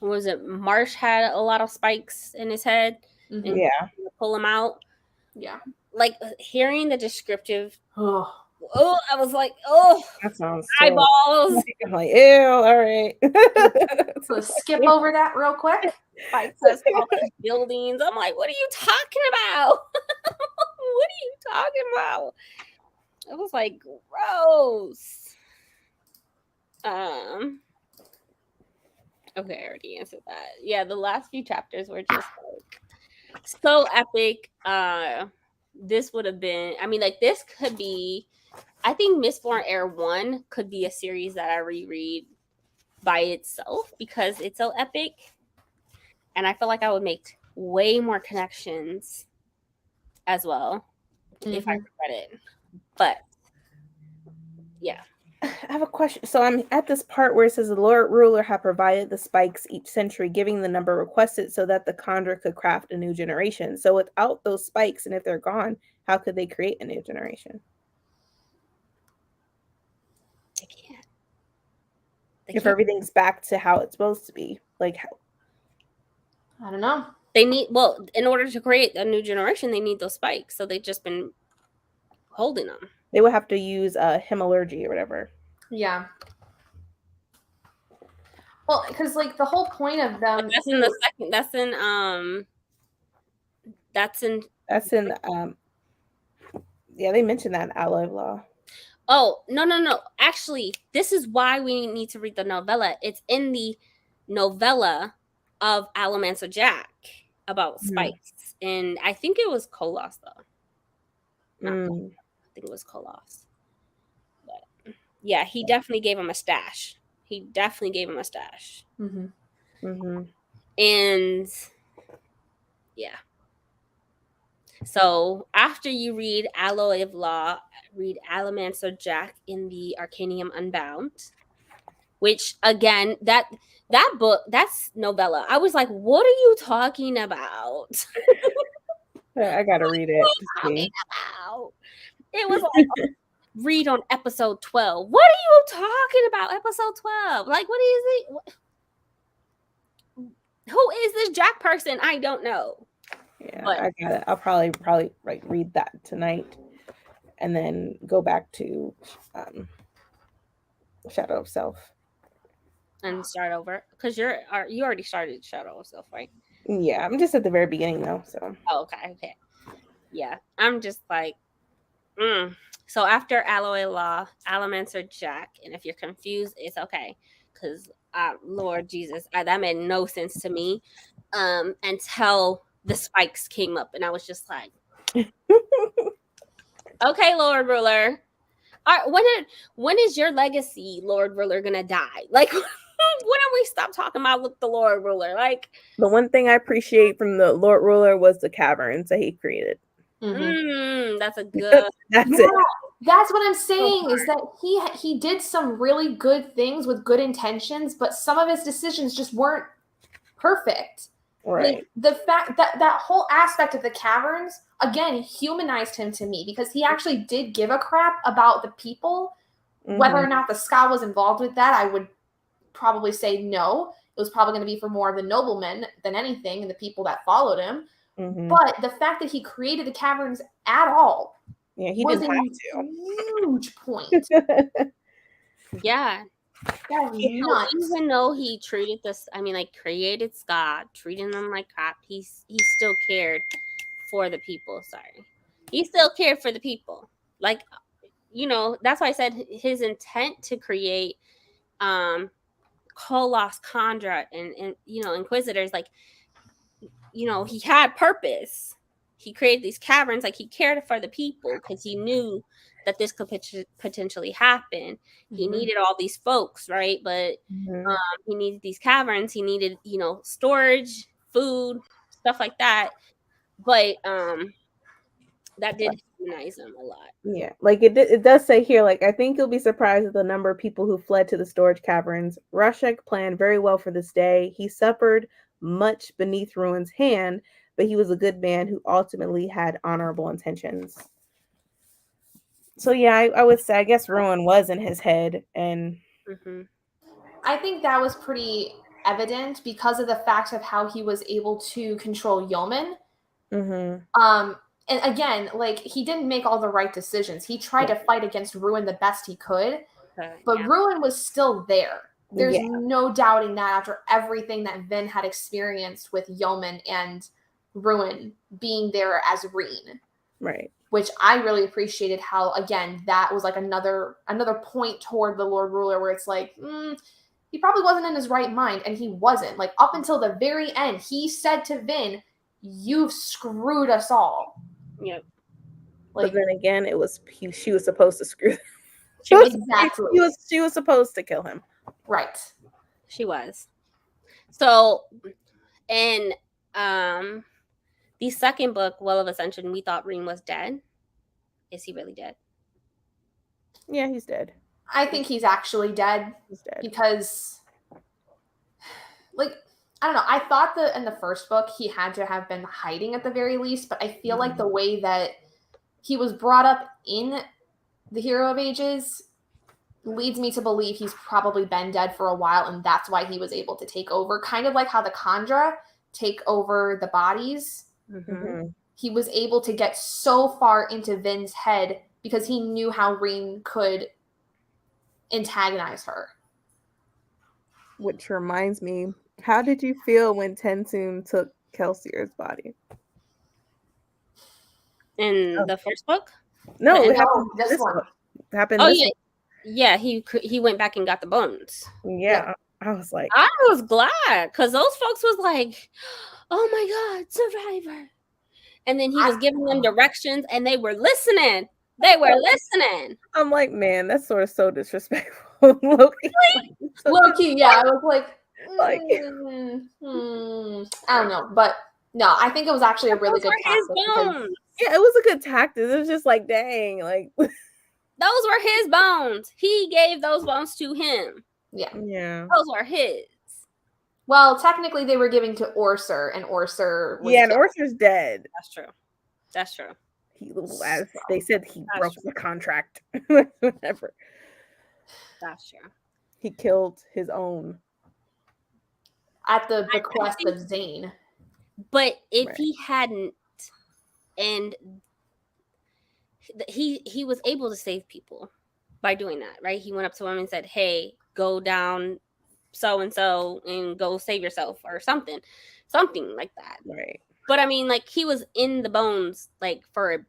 What was it? Marsh had a lot of spikes in his head, Mhm. and Yeah. pull him out. Yeah. Like hearing the descriptive. Oh, I was like, oh, That sounds eyeballs. I'm like, ew, all right. let's skip over that real quick. Spikes us off the buildings. I'm like, what are you talking about? What are you talking about? It was like gross. Okay, I already answered that. Yeah, the last few chapters were just like so epic. This would have been, I mean, like this could be, I think Mistborn Air 1 could be a series that I reread by itself because it's so epic. And I feel like I would make way more connections as well if I read it. But yeah. I have a question. So I'm at this part where it says the Lord Ruler had provided the spikes each century, giving the number requested so that the Kandra could craft a new generation. So without those spikes, and if they're gone, how could they create a new generation? They can't. If everything's back to how it's supposed to be. Like how? I don't know. They need, well, in order to create a new generation, they need those spikes. So they've just been holding them. They would have to use hemalurgy or whatever. Yeah. Well, because like the whole point of them. That's in the second. That's in. Yeah, they mentioned that in Alloy Law. Oh, no. Actually, this is why we need to read the novella. It's in the novella of Allomancer Jack about spikes. And I think it was Kolos, though. I think it was Kolos. But yeah, he definitely gave him a stash. And yeah. So after you read Alloy of Law, read Allomancer Jack in the Arcanum Unbound, which again, that book, that's novella. I was like, what are you talking about? I gotta read it. It was like, read on episode 12. What are you talking about? Episode 12. Like, what is it? Who is this Jack person? I don't know. Yeah, but I got it. I'll probably like read that tonight, and then go back to Shadow of Self and start over, because you already started Shadow of Self, right? Yeah, I'm just at the very beginning though. So okay, yeah, I'm just like, So after Alloy Law, Allomancer Jack, and if you're confused, it's okay, because Lord Jesus, that made no sense to me until the spikes came up, and I was just like, okay, Lord Ruler, when is your legacy, Lord Ruler, gonna die? Like, when do we stop talking about the Lord Ruler? Like, the one thing I appreciate from the Lord Ruler was the caverns that he created. That's a good. That's it. That's what I'm saying, is that he did some really good things with good intentions, but some of his decisions just weren't perfect. Right. Like, the fact that whole aspect of the caverns, again, humanized him to me, because he actually did give a crap about the people. Whether or not the Ska was involved with that, I would probably say no. It was probably going to be for more of the noblemen than anything, and the people that followed him. But the fact that he created the caverns at all, he didn't have to. Huge point. Yeah. Nuts. Even though he treated this, created Ska, treating them like crap, he still cared for the people. Sorry. He still cared for the people. Like, that's why I said his intent to create Kolos, Kandra, and Inquisitors, like, he had purpose. He created these caverns, like he cared for the people because he knew that this could potentially happen. He needed all these folks, right? But he needed these caverns. He needed, storage, food, stuff like that. But that did humanize him a lot. Yeah, like it does say here, like, I think you'll be surprised at the number of people who fled to the storage caverns. Rashek planned very well for this day. He suffered much beneath Ruin's hand, but he was a good man who ultimately had honorable intentions. So yeah, I would say, I guess Ruin was in his head, and I think that was pretty evident because of the fact of how he was able to control Yeoman. And again, like, he didn't make all the right decisions. He tried to fight against Ruin the best he could, but Ruin was still there. There's no doubting that after everything that Vin had experienced with Yeoman and Ruin being there as Reen. Right. Which I really appreciated how, again, that was like another point toward the Lord Ruler where it's like, he probably wasn't in his right mind, and he wasn't. Like, up until the very end, he said to Vin, "You've screwed us all." Yep. Like, but then again, she was supposed to screw. She was supposed to kill him. Right. She was. So, in the second book, Well of Ascension, we thought Reen was dead. Is he really dead? Yeah, he's dead. I think he's actually dead. He's dead. Because, like, I don't know. I thought that in the first book he had to have been hiding at the very least, but I feel like the way that he was brought up in the Hero of Ages leads me to believe he's probably been dead for a while, and that's why he was able to take over. Kind of like how the Khandra take over the bodies. He was able to get so far into Vin's head because he knew how Reen could antagonize her. Which reminds me, how did you feel when Tensoon took Kelsier's body? In the first book? No, it happened this one. It happened this one. Yeah, he went back and got the bones. Yeah. I was like, I was glad because those folks was like, oh my God, Survivor. And then he was giving them directions and they were listening. I'm like, man, that's sort of so disrespectful. Low-key, yeah. I was like, I don't know. But no, I think it was actually a really good tactic. Yeah, it was a good tactic. It was just like, dang, like those were his bones. He gave those bones to him. Yeah. Those were his. Well, technically they were giving to Orser, and Orser was and Orser's dead. That's true. As they said, he broke the contract. Whatever. That's true. He killed his own. At the bequest of Zane. But if he hadn't, and he was able to save people by doing that, right? He went up to him and said, hey, go down so-and-so and go save yourself or something like that. Right. But I mean, like, he was in the bones, like, for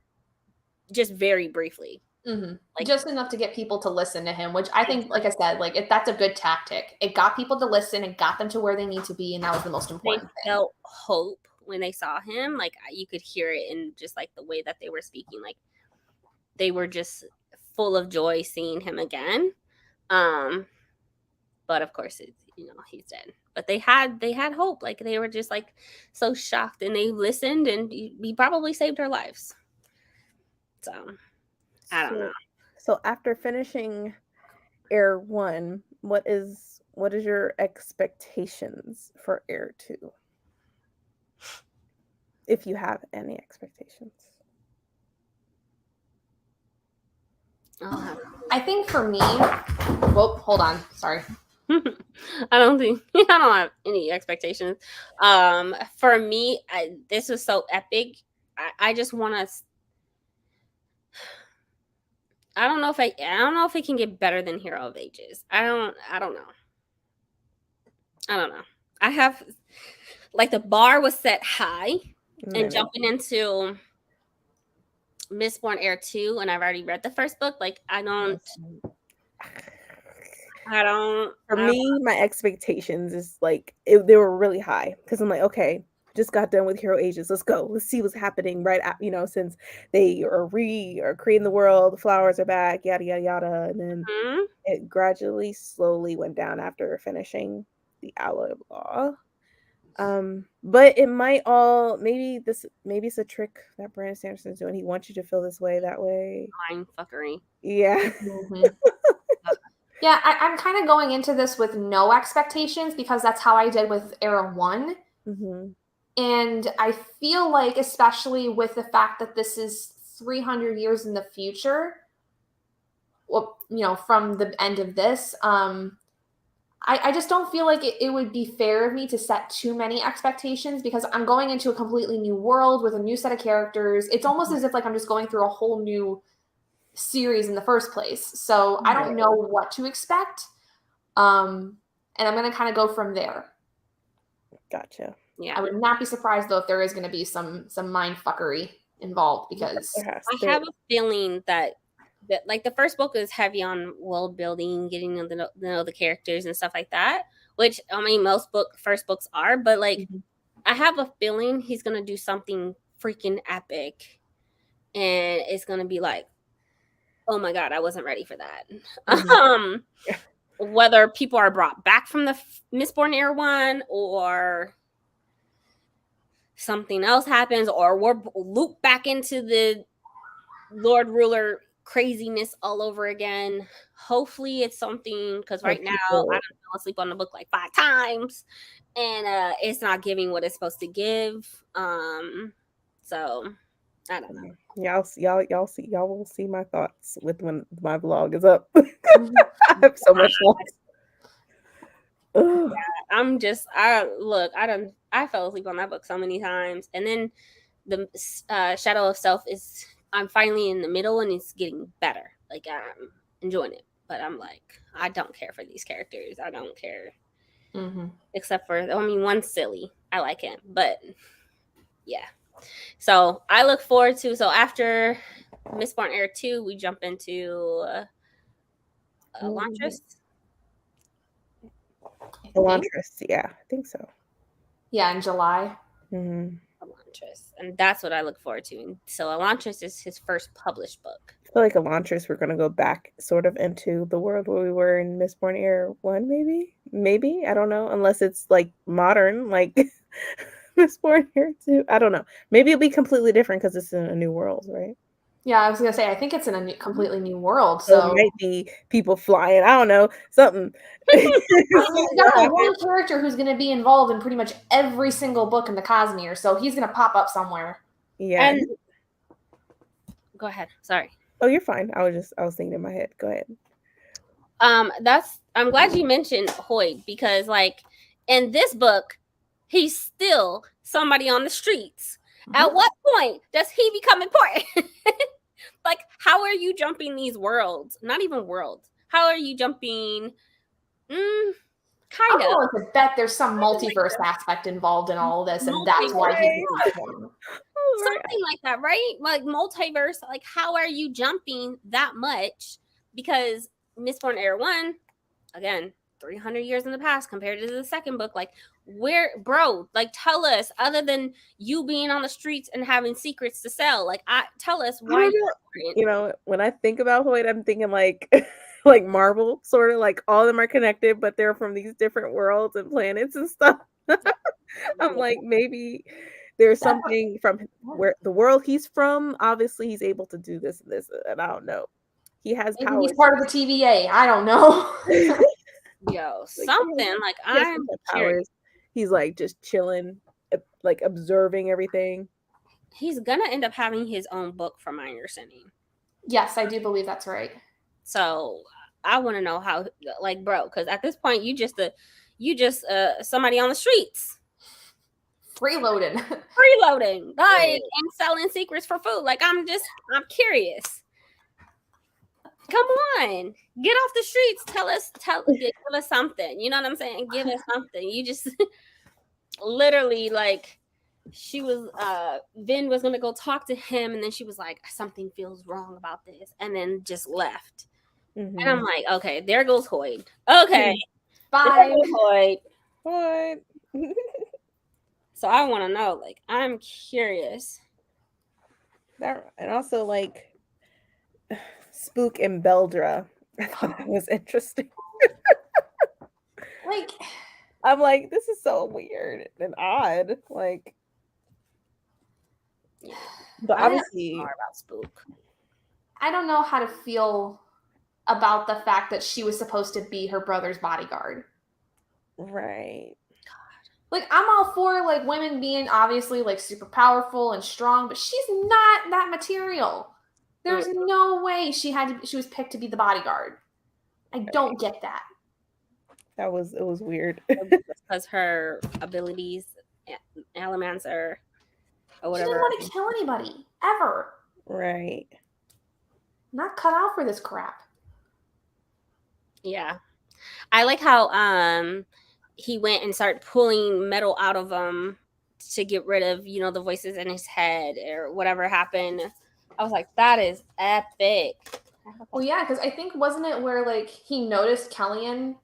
just very briefly. Like, just enough to get people to listen to him, which I think, like I said, like, that's a good tactic. It got people to listen and got them to where they need to be, and that was the most important thing. Felt hope when they saw him. Like, you could hear it in just, like, the way that they were speaking. Like, they were just full of joy seeing him again. But of course, he's dead. But they had hope. Like, they were just, like, so shocked, and they listened, and he probably saved their lives. So, I don't know. So after finishing Heir 1, what is your expectations for Heir 2? If you have any expectations. I think for me, whoa, hold on, sorry. I don't have any expectations. For me, this was so epic. I just want to. I don't know if it can get better than Hero of Ages. I don't know. I have, like, the bar was set high, and jumping into Mistborn Heir 2, and I've already read the first book. Like, For me, my expectations is like they were really high because I'm like, okay, just got done with Hero Ages. Let's go. Let's see what's happening right at, since they are creating the world, the flowers are back, yada yada yada. And then it gradually, slowly went down after finishing the Alloy of Law. But it might all maybe it's a trick that Brandon Sanderson's doing. He wants you to feel this way, that way. Mind fuckery. Yeah. Yeah, I'm kind of going into this with no expectations because that's how I did with Era 1. And I feel like, especially with the fact that this is 300 years in the future, well, from the end of this, I just don't feel like it would be fair of me to set too many expectations because I'm going into a completely new world with a new set of characters. It's almost as if like I'm just going through a whole new series in the first place. So I don't know what to expect. And I'm going to kind of go from there. Gotcha. Yeah. I would not be surprised though if there is going to be some mind fuckery involved because I have a feeling that like the first book is heavy on world building, getting to know the characters and stuff like that, which I mean most first books are, but like I have a feeling he's going to do something freaking epic and it's going to be like, oh my God, I wasn't ready for that. Whether people are brought back from the Mistborn Era 1 or something else happens or we're looped back into the Lord Ruler craziness all over again. Hopefully it's something, because right now I don't fall asleep on the book like 5 times and it's not giving what it's supposed to give. So I don't know. Y'all will see my thoughts when my vlog is up. I have so much yeah, I fell asleep on that book so many times, and then the Shadow of Self is I'm finally in the middle and it's getting better. Like I'm enjoying it, but I'm like I don't care for these characters. I don't care, except for one's silly. I like him, but yeah. So I look forward to. So after Mistborn Era 2, we jump into Elantris. Elantris, yeah, I think so. Yeah, in July. Elantris, and that's what I look forward to. And so Elantris is his first published book. I feel like Elantris, we're gonna go back sort of into the world where we were in Mistborn Era 1, maybe I don't know, unless it's like modern, like Mistborn Era 2. I don't know. Maybe it'll be completely different because it's in a new world, right? Yeah, I was gonna say I think it's in a completely new world. So it might be people flying. I don't know, something. We got one character who's gonna be involved in pretty much every single book in the Cosmere, so he's gonna pop up somewhere. Yeah. And go ahead. Sorry. Oh, you're fine. I was thinking in my head. Go ahead. I'm glad you mentioned Hoyd because like in this book, he's still somebody on the streets. At what point does he become important? Like, how are you jumping these worlds? Not even worlds. How are you jumping? Kind I'm of. willing to bet there's some multiverse aspect involved in all of this, and that's why he's important. Something like that, right? Like multiverse. Like, how are you jumping that much? Because Mistborn Era 1, again, 300 years in the past compared to the second book. Like, like, tell us, other than you being on the streets and having secrets to sell, like, tell us why. When I think about Hoyd, I'm thinking like like Marvel, sort of like all of them are connected, but they're from these different worlds and planets and stuff. I'm like, maybe there's something from where the world he's from. Obviously, he's able to do this and this, and I don't know. He has powers. He's part of the TVA. I don't know. Yo, something like I'm powers. He's like just chilling, like observing everything. He's gonna end up having his own book, from my understanding. Yes, I do believe that's right. So I want to know how, like, bro, because at this point you just somebody on the streets, freeloading, like, and selling secrets for food. Like, I'm curious. Come on, get off the streets. Give us something. You know what I'm saying? Give us something. You just literally, like, she was, Vin was going to go talk to him. And then she was like, something feels wrong about this. And then just left. And I'm like, okay, there goes Hoyd. Okay. Bye. Hoyd. So I want to know. Like, I'm curious. That and also like Spook and Beldra. I thought that was interesting. Like, I'm like, this is so weird and odd. Like, Yeah. but I don't- obviously, More about Spook. I don't know how to feel about the fact that she was supposed to be her brother's bodyguard. right. Like, I'm all for like women being obviously like super powerful and strong, but she's not that material. There's no way she was picked to be the bodyguard. I don't get that. It was weird. Because her abilities, Allomancer, or She whatever. didn't want to kill anybody ever. Right. Not cut out for this crap. Yeah. I like how he went and started pulling metal out of him to get rid of, the voices in his head or whatever happened. I was like, that is epic. Well, yeah, because I think, wasn't it where like he noticed Kellyan?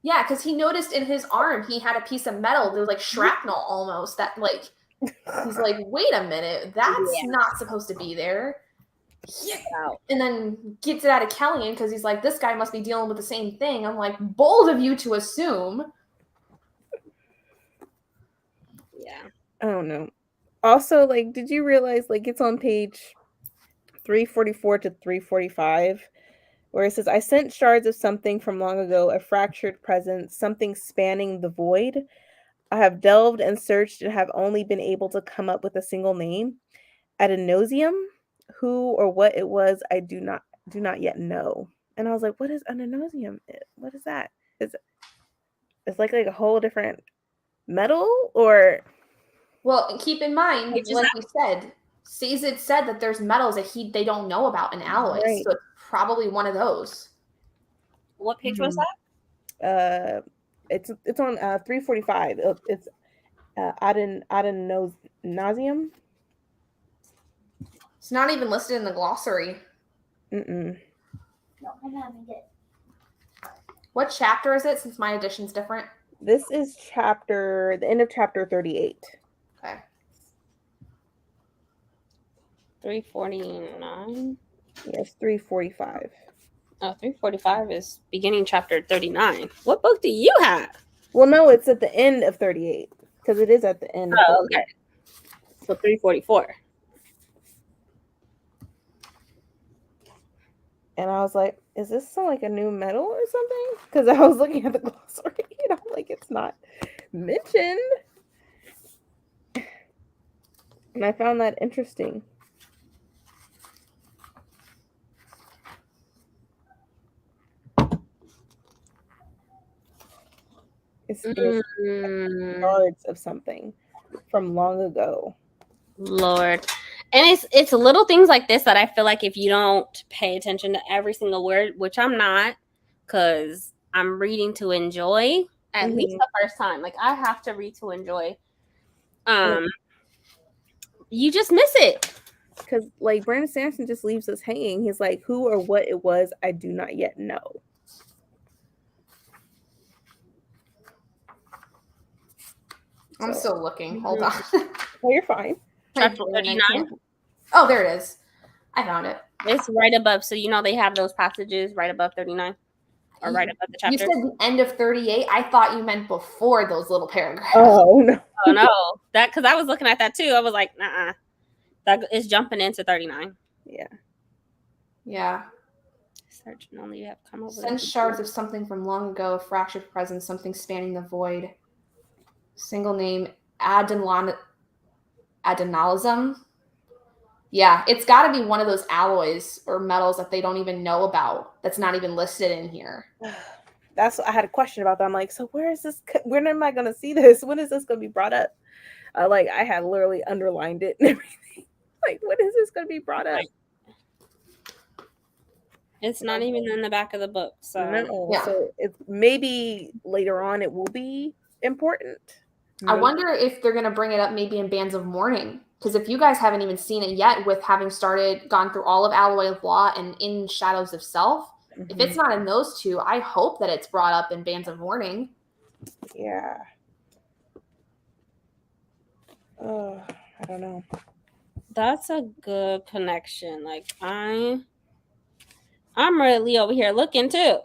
Yeah, because he noticed in his arm he had a piece of metal. There was like shrapnel almost that like he's like, wait a minute, that's not supposed to be there. Yeah. And then gets it out of Kellyan because he's like, this guy must be dealing with the same thing. I'm like, bold of you to assume. Yeah. I don't know. Also, like, did you realize like it's on page 344 to 345 where it says, I sent shards of something from long ago, a fractured presence, something spanning the void. I have delved and searched and have only been able to come up with a single name. Adenosium, who or what it was, I do not yet know. And I was like, what is Adenosium? What is that? It's like a whole different metal or Well, keep in mind, like we said, Sazed said that there's metals that they don't know about in alloys. Right. So it's probably one of those. What page was that? It's on 345. It's adenosium. It's not even listed in the glossary. Mm-mm. No, I'm having it. What chapter is it, since my edition's different? This is the end of chapter 38. Okay. 349. Yes, 345. Oh, 345 is beginning chapter 39. What book do you have? Well, no, it's at the end of 38 because it is at the end. Oh, okay. So 344. And I was like, is this some like a new metal or something? Because I was looking at the glossary and I'm like, it's not mentioned. And I found that interesting. It's shards of something from long ago. Lord. And it's little things like this that I feel like if you don't pay attention to every single word, which I'm not, because I'm reading to enjoy at least the first time. Like I have to read to enjoy. You just miss it. Because like Brandon Sanderson just leaves us hanging. He's like, who or what it was, I do not yet know. I'm still looking. Hold on. Oh, you're fine. Chapter 39. Oh, there it is. I found it. It's right above. So they have those passages right above 39. Or right above the chapter. You said the end of 38. I thought you meant before those little paragraphs. Oh no. Oh no. That because I was looking at that too. I was like, nah. That is jumping into 39. Yeah. Yeah. Search and only have come over. Send shards of something from long ago, fractured presence, something spanning the void. Single name, adenalism. Yeah, it's got to be one of those alloys or metals that they don't even know about. That's not even listed in here. That's what I had a question about that. I'm like, so where is this? When am I going to see this? When is this going to be brought up? I had literally underlined it and everything. Like, when is this going to be brought up? It's not even in the back of the book. So no. Yeah. So it's maybe later on it will be important. I wonder if they're going to bring it up maybe in Bands of Mourning. Because if you guys haven't even seen it yet, with having gone through all of Alloy of Law and in Shadows of Self, if it's not in those two, I hope that it's brought up in Bands of Mourning. Yeah. I don't know. That's a good connection. Like I'm really over here looking too.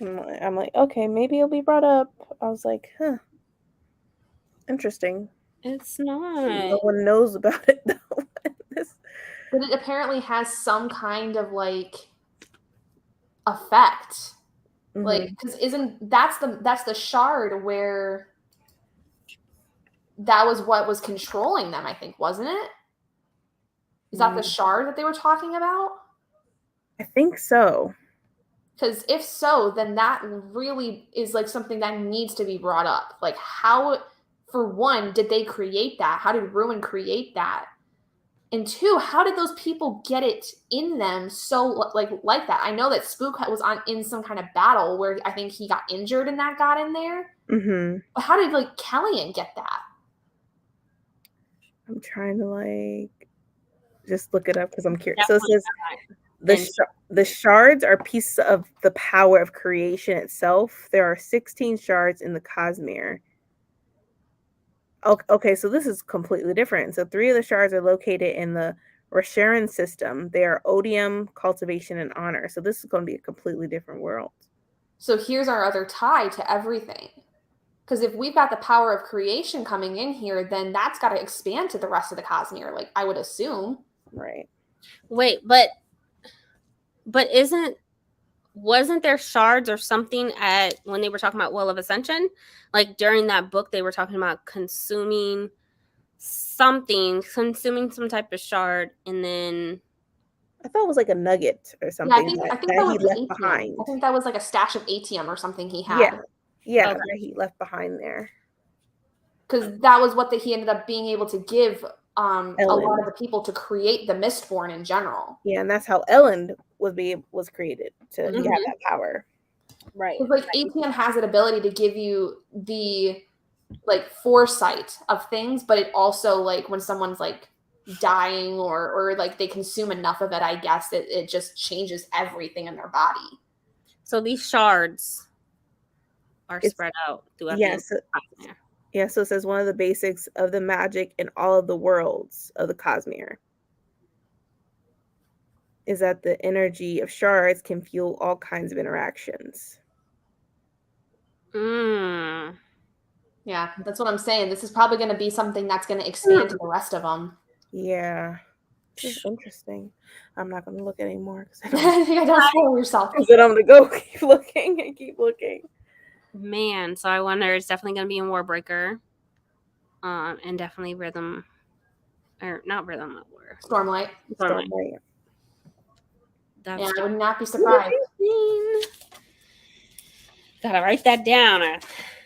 I'm like, okay, maybe it'll be brought up. I was like, huh, interesting. It's No not. one knows about it though. But it apparently has some kind of like effect. Like, because that's the shard where that was what was controlling them, I think, wasn't it? Is that the shard that they were talking about? I think so. Because if so, then that really is like something that needs to be brought up. Like, how, for one, did they create that? How did Ruin create that? And two, how did those people get it in them so like that? I know that Spook was in some kind of battle where I think he got injured and that got in there. But how did like Kellyanne get that? I'm trying to like just look it up because I'm curious. So it says the shards are pieces of the power of creation itself. There are 16 shards in the Cosmere. Okay, so this is completely different. So 3 of the shards are located in the Rasharan system. They are odium, cultivation, and honor. So this is going to be a completely different world. So here's our other tie to everything. Because if we've got the power of creation coming in here, then that's got to expand to the rest of the Cosmere, like I would assume. Right. Wait, but wasn't there shards or something at when they were talking about Well of Ascension? Like during that book, they were talking about consuming some type of shard, and then I thought it was like a nugget or something. Yeah, I think that was he left behind. I think that was like a stash of atium or something he had. Yeah, Okay. that he left behind there. Because that was what he ended up being able to give a lot of the people to create the Mistborn in general. Yeah, and that's how Ellen was created to have that power. Right. Like ATM has an ability to give you the like foresight of things, but it also like when someone's like dying or like they consume enough of it, I guess it just changes everything in their body. So these shards are spread out throughout the Cosmere. Yeah, so it says one of the basics of the magic in all of the worlds of the Cosmere is that the energy of shards can fuel all kinds of interactions. Yeah, that's what I'm saying. This is probably going to be something that's going to expand to the rest of them. Yeah. This is interesting. I'm not going to look anymore because I don't spoil yourself. Because then I'm going to go keep looking and keep looking. Man, so I wonder, it's definitely going to be in Warbreaker. And definitely Rhythm, or not Rhythm of War. Stormlight. Yeah, I would not be surprised. Gotta write that down. I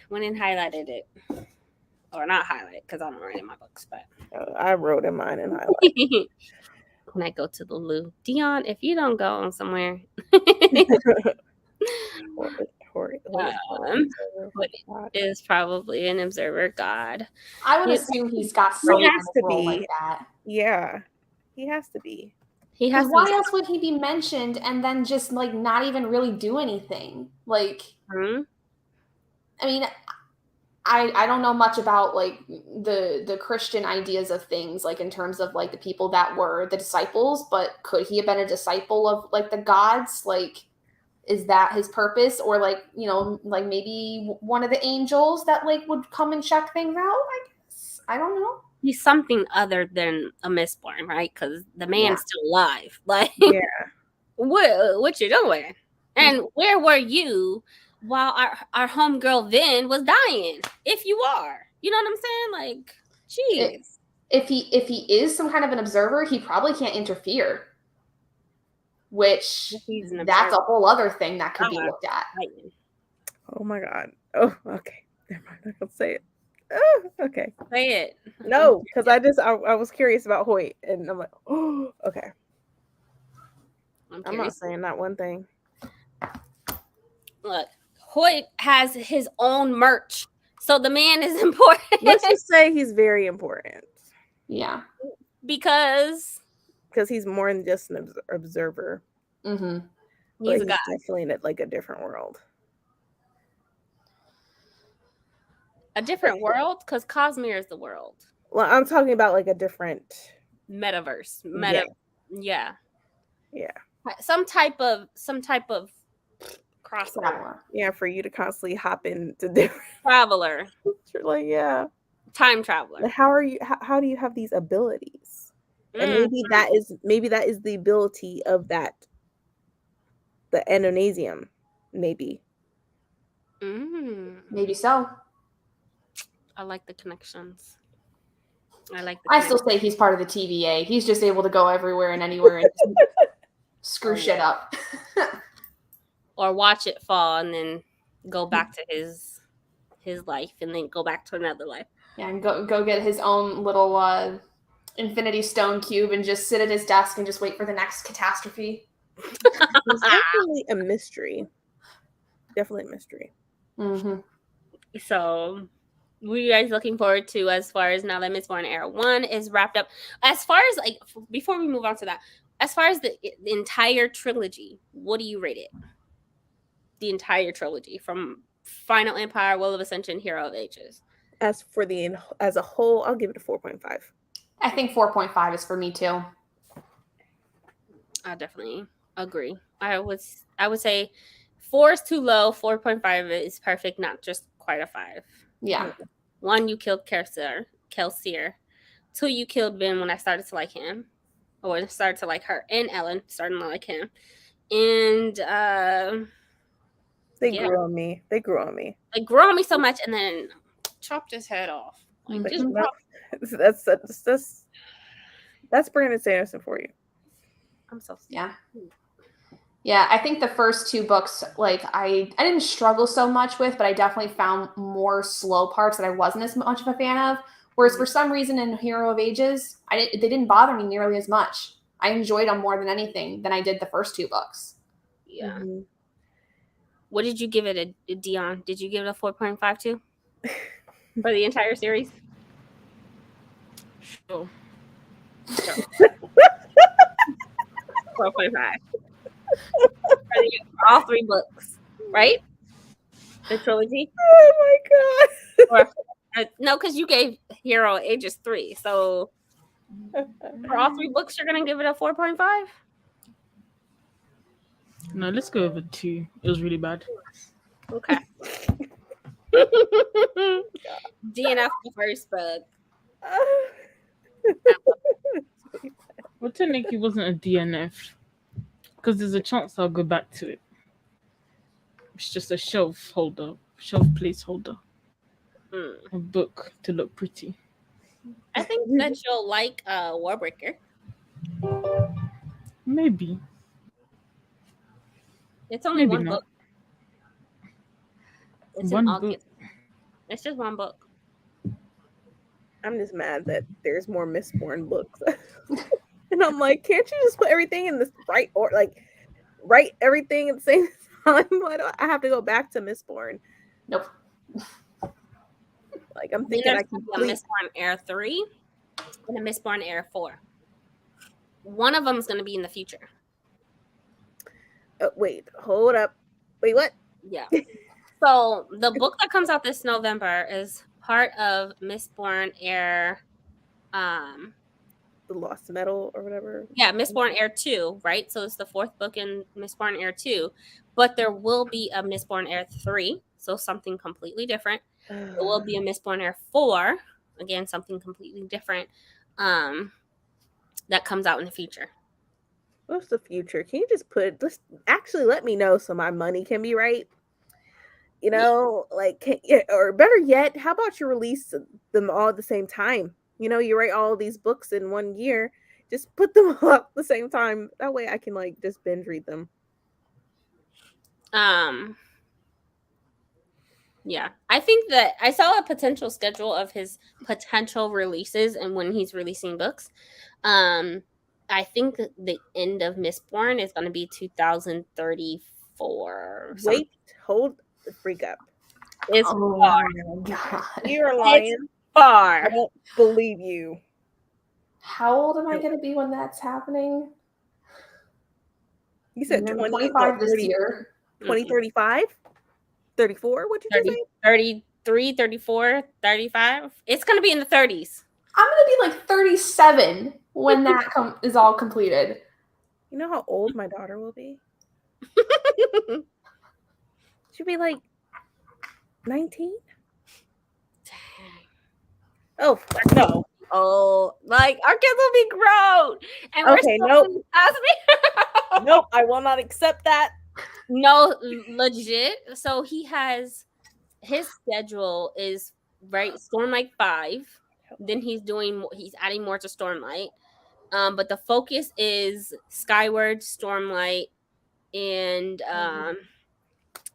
went and highlighted it. Or not highlight, because I don't write in my books, but I wrote in mine and highlighted. When I go to the loo. Dion, if you don't go on somewhere. What is probably an observer god. I would assume he's got some has to role be like that. Yeah, he has to be. He has. Why else would he be mentioned and then just like not even really do anything? Like, I mean, I don't know much about like the Christian ideas of things, like in terms of like the people that were the disciples, but could he have been a disciple of like the gods? Like, is that his purpose? Or like, you know, like maybe one of the angels that like would come and check things out, I guess. I don't know. He's something other than a Mistborn, right? Because the man's still alive. Like, what you doing? And where were you while our homegirl Vin was dying? If you are, you know what I'm saying? Like, jeez. If he is some kind of an observer, he probably can't interfere. Which that's a whole other thing that could be looked at. Oh my god. Oh, okay. Never mind. I can say it. Oh, okay. Say it. No, because I was curious about Hoyt, and I'm like, oh, okay. I'm not saying that one thing. Look, Hoyt has his own merch, so the man is important. Let's just say he's very important. Yeah, because he's more than just an observer. He's a guy. Definitely in like a different world. A different world? Because Cosmere is the world. Well, I'm talking about like a different Metaverse. Yeah. Some type of crossover. Traveler. Yeah, for you to constantly hop into different Traveler. You're like, yeah. Time traveler. Like, how do you have these abilities? And maybe that is the ability of the Anonasium, maybe. Maybe so. I like the connections. I still say he's part of the TVA. He's just able to go everywhere and anywhere and screw shit up. Or watch it fall and then go back to his life and then go back to another life. Yeah, and go get his own little Infinity Stone cube and just sit at his desk and just wait for the next catastrophe. It's definitely a mystery. Definitely a mystery. Mm-hmm. So, what are you guys looking forward to as far as now that Mistborn Era 1 is wrapped up? As far as, like, before we move on to that, as far as the entire trilogy, what do you rate it? The entire trilogy from Final Empire, Will of Ascension, Hero of Ages. As a whole, I'll give it a 4.5. I think 4.5 is for me too. I definitely agree. I would say 4 is too low. 4.5 is perfect, not just quite a 5. Yeah. 1, you killed Kelsier. 2, you killed Ben when I started to like him. Or when I started to like her. And Ellen starting to like him. And They grew on me. They grew on me. They grew on me so much and then chopped his head off. Like, that's Brandon Sanderson for you. I'm so yeah. Yeah, I think the first 2 books, like I didn't struggle so much with, but I definitely found more slow parts that I wasn't as much of a fan of. Whereas for some reason in Hero of Ages, they didn't bother me nearly as much. I enjoyed them more than anything than I did the first 2 books. Yeah. Mm-hmm. What did you give it, Dion? Did you give it a 4.5 too? For the entire series? Sure. 4.5. For all 3 books, right? The trilogy? Oh my god. No, because you gave Hero Ages 3. So for all 3 books, you're going to give it a 4.5? No, let's go over 2. It was really bad. Okay. DNF the first book. Well, technically, it wasn't a DNF because there's a chance I'll go back to it. It's just a shelf placeholder, a book to look pretty. I think that you'll like Warbreaker. Maybe. It's only Maybe one not. book. It's One in August. book. It's just one book. I'm just mad that there's more Mistborn books. And I'm like, can't you just put everything in this right or like write everything at the same time? Why do I have to go back to Mistborn? Nope. Like I'm thinking I can a Mistborn Era 3 and a Mistborn Era 4. One of them is going to be in the future. Wait, hold up. Wait, what? Yeah. So the book that comes out this November is part of Mistborn Era The Lost Metal or whatever. Yeah, Mistborn Era 2, right? So it's the 4th book in Mistborn Era 2. But there will be a Mistborn Era 3, so something completely different. There will be a Mistborn Era 4, again, something completely different, that comes out in the future. What's the future? Can you just actually let me know so my money can be right? You know, or better yet, how about you release them all at the same time? You know, you write all of these books in 1 year, just put them all up at the same time. That way I can just binge read them. Yeah, I think that I saw a potential schedule of his potential releases and when he's releasing books. I think the end of Mistborn is going to be 2034. Wait, hold the freak up. It's far. Oh my god. You're lying. It's far. I don't believe you. How old am I going to be when that's happening? You said 25 this year. 2035? 34? What'd you just say? 33, 34, 35. It's going to be in the 30s. I'm going to be like 37 when that is all completed. You know how old my daughter will be? She'll be like 19. Oh no! Oh, like our kids will be grown, and Okay, nope. Me. Nope, I will not accept that. No, legit. So he has his schedule is right. Stormlight 5. Then he's adding more to Stormlight. But the focus is Skyward, Stormlight, and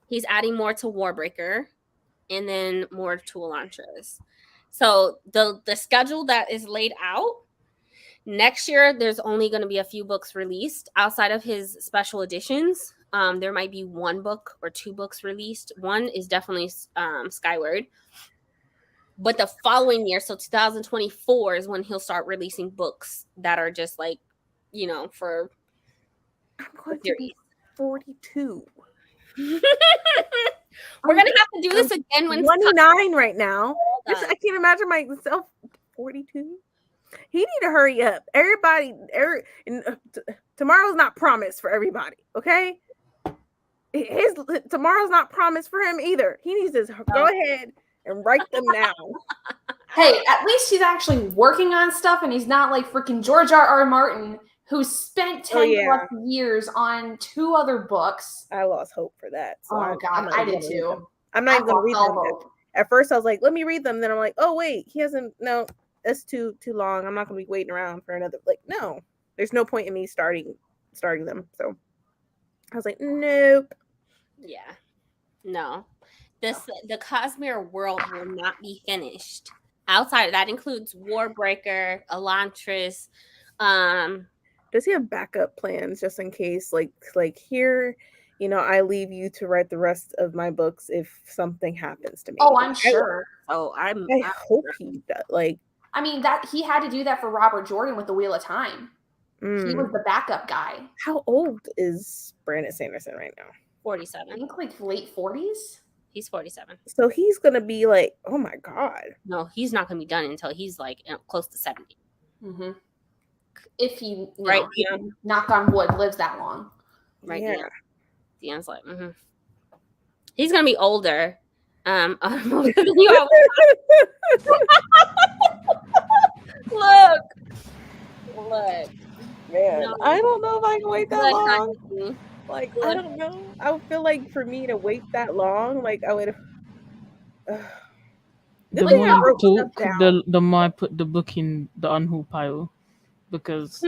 he's adding more to Warbreaker, and then more to Elantris. So the schedule that is laid out next year, there's only going to be a few books released outside of his special editions. There might be 1 book or 2 books released. One is definitely Skyward. But the following year, so 2024, is when he'll start releasing books that are just like, for. I'm going to be 42. We're gonna have to do this again when 29 right now. I can't imagine myself 42. He need to hurry up. Everybody, tomorrow's not promised for everybody. Okay, tomorrow's not promised for him either. He needs to go ahead and write them down. Hey, at least he's actually working on stuff, and he's not like freaking George R.R. Martin, who spent 10 plus years on 2 other books. I lost hope for that. So I did too. I'm not even going to read them. At first, I was like, let me read them. Then I'm like, oh, wait, he hasn't. No, that's too long. I'm not going to be waiting around for another. Like, no, there's no point in me starting them. So I was like, nope. Yeah. No. The Cosmere world will not be finished. Outside of that includes Warbreaker, Elantris. Does he have backup plans just in case? Like here, I leave you to write the rest of my books if something happens to me. Oh, I'm sure. I hope he does. Like, I mean, that he had to do that for Robert Jordan with the Wheel of Time. He was the backup guy. How old is Brandon Sanderson right now? 47. I think like late 40s. He's 47. So he's gonna be like, oh my god. No, he's not gonna be done until he's like close to 70. Mm-hmm. If he, right, knock on wood, lives that long. Right. Yeah. Deanne's like, he's gonna be older. Look. Man, no. I don't know if I can wait that long. Like, I don't know. I would feel like for me to wait that long, like I would. The more you talk, the more I put the book in the unhaul pile, because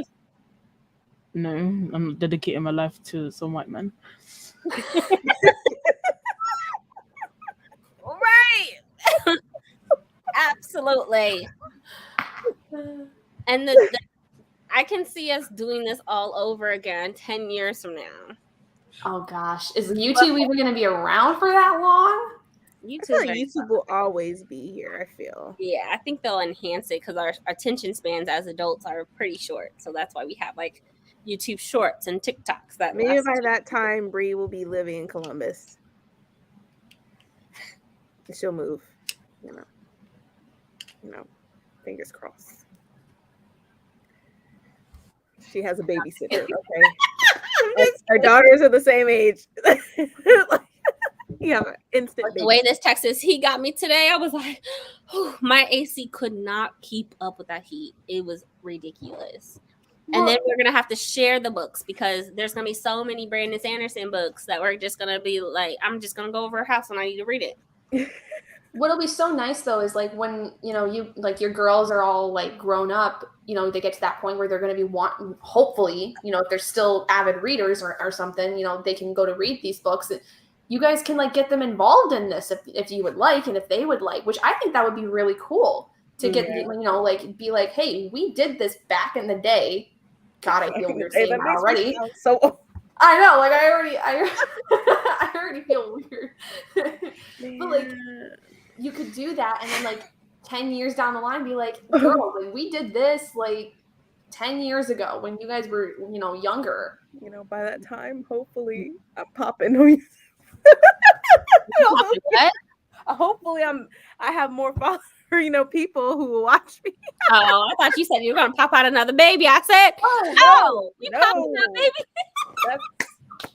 no, I'm not dedicating my life to some white man. Right. Absolutely. And I can see us doing this all over again 10 years from now. Oh gosh, is YouTube even going to be around for that long? YouTube will always be here, I feel. Yeah, I think they'll enhance it because our attention spans as adults are pretty short. So that's why we have like YouTube shorts and TikToks. That maybe by that time, Bree will be living in Columbus. She'll move, fingers crossed. She has a babysitter, okay? Our daughters are the same age. Yeah, instant. The way this text is, he got me today. I was like, my AC could not keep up with that heat. It was ridiculous. And then we're gonna have to share the books because there's gonna be so many Brandon Sanderson books that we're just gonna be like, I'm just gonna go over her house and I need to read it. What'll be so nice though is like when you like your girls are all like grown up, they get to that point where they're going to be hopefully, if they're still avid readers or something, they can go to read these books. You guys can like get them involved in this if you would like and if they would like, which I think that would be really cool to get like be like, hey, we did this back in the day. God, I feel weird saying that already. So I know, like I already feel weird. But like you could do that and then like 10 years down the line be like, girl, like, we did this like 10 years ago when you guys were, younger. By that time, hopefully I'm popping. hopefully I have more followers, people who will watch me. Oh, I thought you said you were gonna pop out another baby. I said, Oh, you no. popping out baby.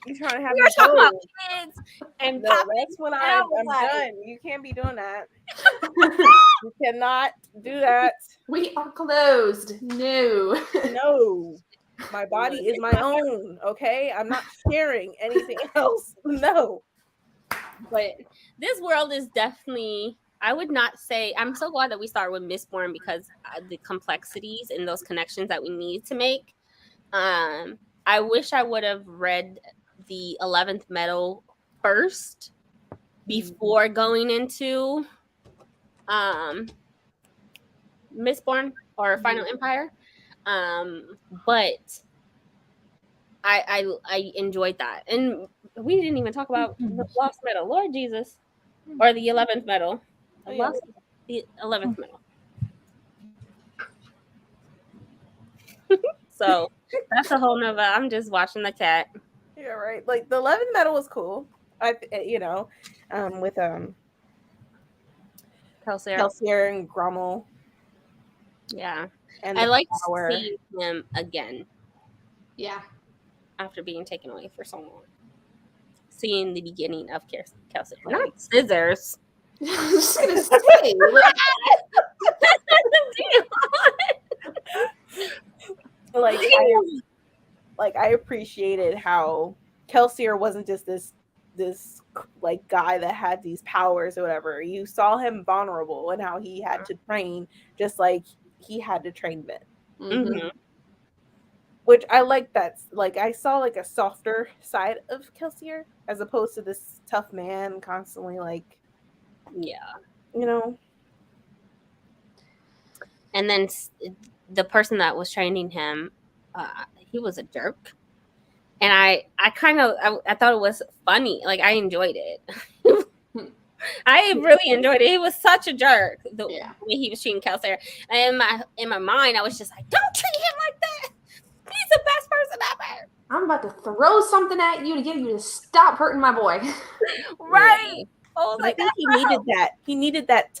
You trying to have We me were talking about go. kids and No, popping. that's when I I'm was like- done. You can't be doing that. You cannot do that. We are closed. No. No. My body is my own, okay? I'm not sharing anything else. No. But this world is definitely, I would not say, I'm so glad that we started with Mistborn because the complexities and those connections that we need to make. I wish I would have read the 11th Metal first before going into Mistborn or Final Empire. But I enjoyed that. And we didn't even talk about the Lost Metal, Lord Jesus, or the 11th Metal. Oh, yeah. The 11th Metal. So that's a whole nother. I'm just watching the cat. Yeah, right. Like the 11th Metal was cool. With Kelsier. Kelsier and Grommel. Yeah. And I the like power. seeing him again Yeah. after being taken away for so long. Seeing the beginning of Kelsier. Right. Not scissors. I was just gonna say, I appreciated how Kelsier wasn't just this like guy that had these powers or whatever. You saw him vulnerable and how he had to train just like he had to train men. Mm-hmm. Which I like that. Like I saw like a softer side of Kelsier as opposed to this tough man constantly like, yeah. And then the person that was training him, he was a jerk. And I thought it was funny. Like I enjoyed it. I really enjoyed it. He was such a jerk the way he was treating Kelsier. And in my mind, I was just like, don't treat him like that. He's the best person ever. I'm about to throw something at you to get you to stop hurting my boy. Right. Yeah. Oh, I think he needed that. He needed that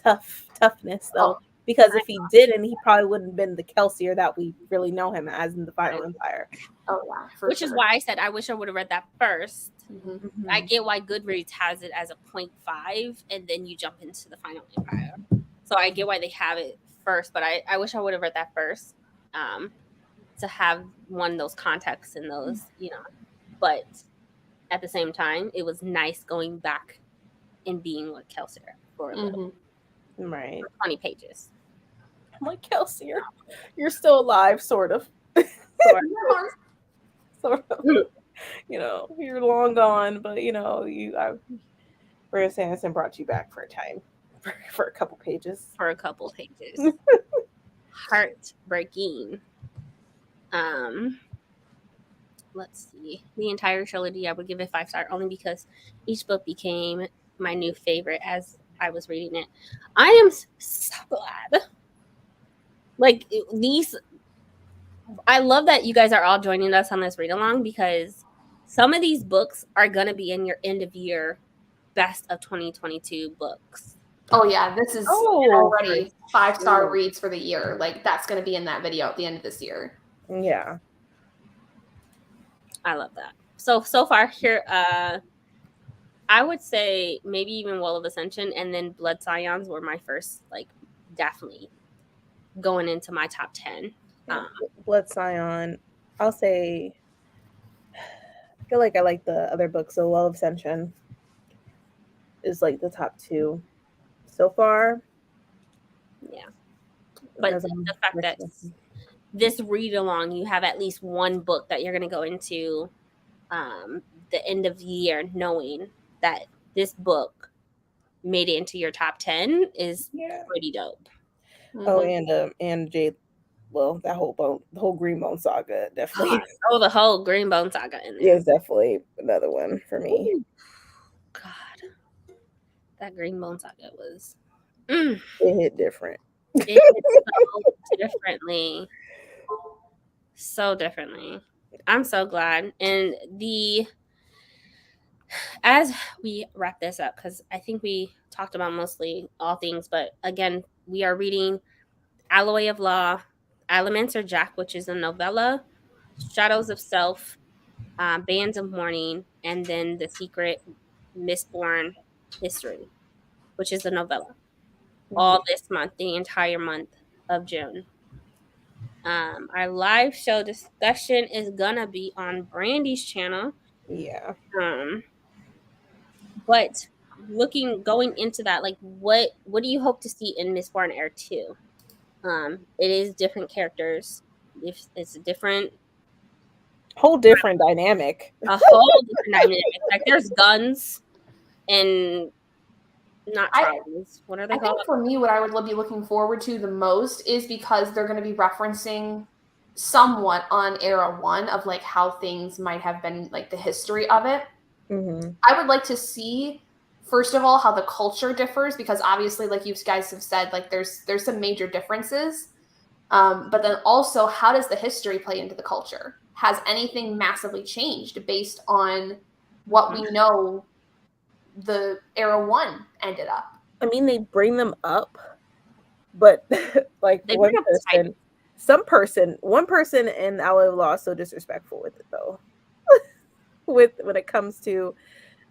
toughness though. Because if he didn't, he probably wouldn't have been the Kelsier that we really know him as in the Final Empire. Oh, yeah. Which is why I said I wish I would have read that first. Mm-hmm. I get why Goodreads has it as a 0.5 and then you jump into the Final Empire. So I get why they have it first, but I wish I would have read that first to have those contexts and those, But at the same time, it was nice going back and being with Kelsier for a little. Right. 20 pages. I'm like, Kelsier, you're still alive, sort of. Sort of. You're long gone, but Rhea Sanderson brought you back for a time. For a couple pages. For a couple pages. Heartbreaking. Let's see. The entire trilogy, I would give it 5 stars only because each book became my new favorite as I was reading it. I am so glad. Like I love that you guys are all joining us on this read along because some of these books are going to be in your end of year best of 2022 books. Oh yeah, this is already 5-star reads for the year. Like that's going to be in that video at the end of this year. Yeah. I love that. So far here, I would say maybe even Wall of Ascension and then Blood Scions were my first, like, definitely going into my top 10. Blood Scion, I'll say, I feel like I like the other books. So Wall of Ascension is like the top 2 so far. Yeah. But the fact that this read along, you have at least one book that you're going to go into the end of the year knowing that this book made it into your top 10 is pretty dope. Oh, and Jade, well, the whole Greenbone saga definitely. Oh, the whole Greenbone saga in there. Yeah, it's definitely another one for me. Ooh, God, that Greenbone saga was. It hit different. It hit so differently. So differently. I'm so glad. And as we wrap this up, because I think we talked about mostly all things, but again, we are reading Alloy of Law, Allomancer Jack, which is a novella, Shadows of Self, Bands of Mourning, and then The Secret Mistborn History, which is a novella. All this month, the entire month of June. Our live show discussion is gonna be on Brandy's channel. Yeah. But going into that, like what do you hope to see in Mistborn Air 2? It is different characters. If it's a whole different dynamic. A whole different dynamic. Like there's guns and not trolleys. What are they I called? think for me, what I would be looking forward to the most is because they're going to be referencing somewhat on Era 1 of like how things might have been, like the history of it. Mm-hmm. I would like to see, first of all, how the culture differs, because obviously, like you guys have said, like there's some major differences. But then also, how does the history play into the culture? Has anything massively changed based on what we know the Era 1 ended up? I mean, they bring them up, but like one person in Alloy of Law is so disrespectful with it though. when it comes to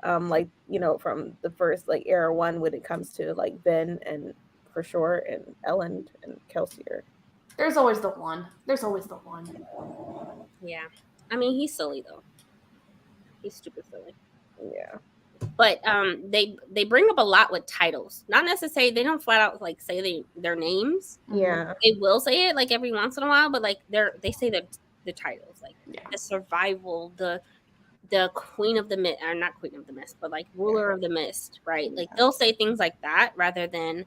like, you know, from the first like Era 1, when it comes to like Ben and for sure and Ellen and Kelsier. There's always the one. Yeah. I mean, he's silly though. He's stupid silly. Yeah. But they bring up a lot with titles. Not necessarily, they don't flat out like say their names. Yeah. They will say it like every once in a while, but like they say the titles, like the survival, the Queen of the Mist, or not Queen of the Mist, but like Ruler of the Mist, right? Like they'll say things like that rather than.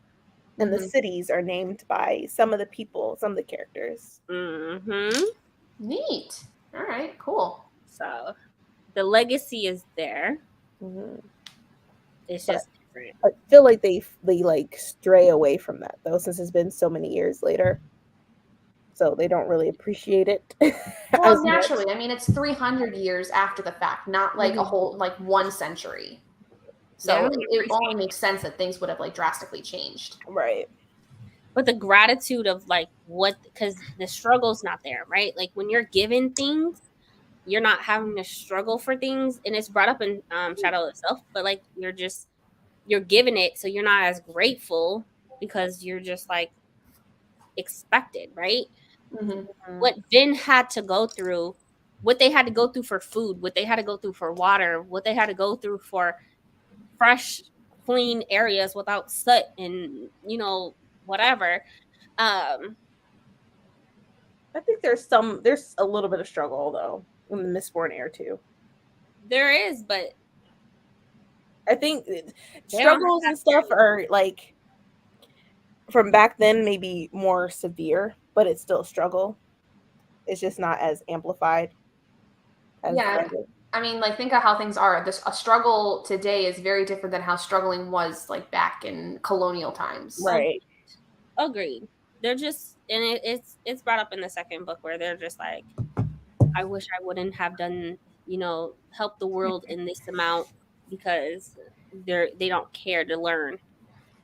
And the cities are named by some of the people, some of the characters. Mm-hmm. Neat. All right, cool. So the legacy is there. Mm-hmm. It's just different. I feel like they like stray away from that though, since it's been so many years later. So they don't really appreciate it. Well, naturally. I mean, it's 300 years after the fact, not like a whole, like 1 century. So it only makes sense that things would have like drastically changed. Right. But the gratitude of like because the struggle's not there, right? Like when you're given things, you're not having to struggle for things. And it's brought up in Shadow of Self, but like you're given it, so you're not as grateful because you're just like expected, right? Mm-hmm. What Vin had to go through, what they had to go through for food, what they had to go through for water, what they had to go through for fresh, clean areas without soot and, you know, whatever. I think there's a little bit of struggle though in the Mistborn Air too. There is, but I think struggles and stuff are like from back then maybe more severe, but it's still a struggle. It's just not as amplified. I mean, like, think of how things are. A struggle today is very different than how struggling was, like, back in colonial times. Right. Agreed. They're just, and it's brought up in the second book where they're just like, I wish I wouldn't have done, you know, help the world in this amount because they don't care to learn.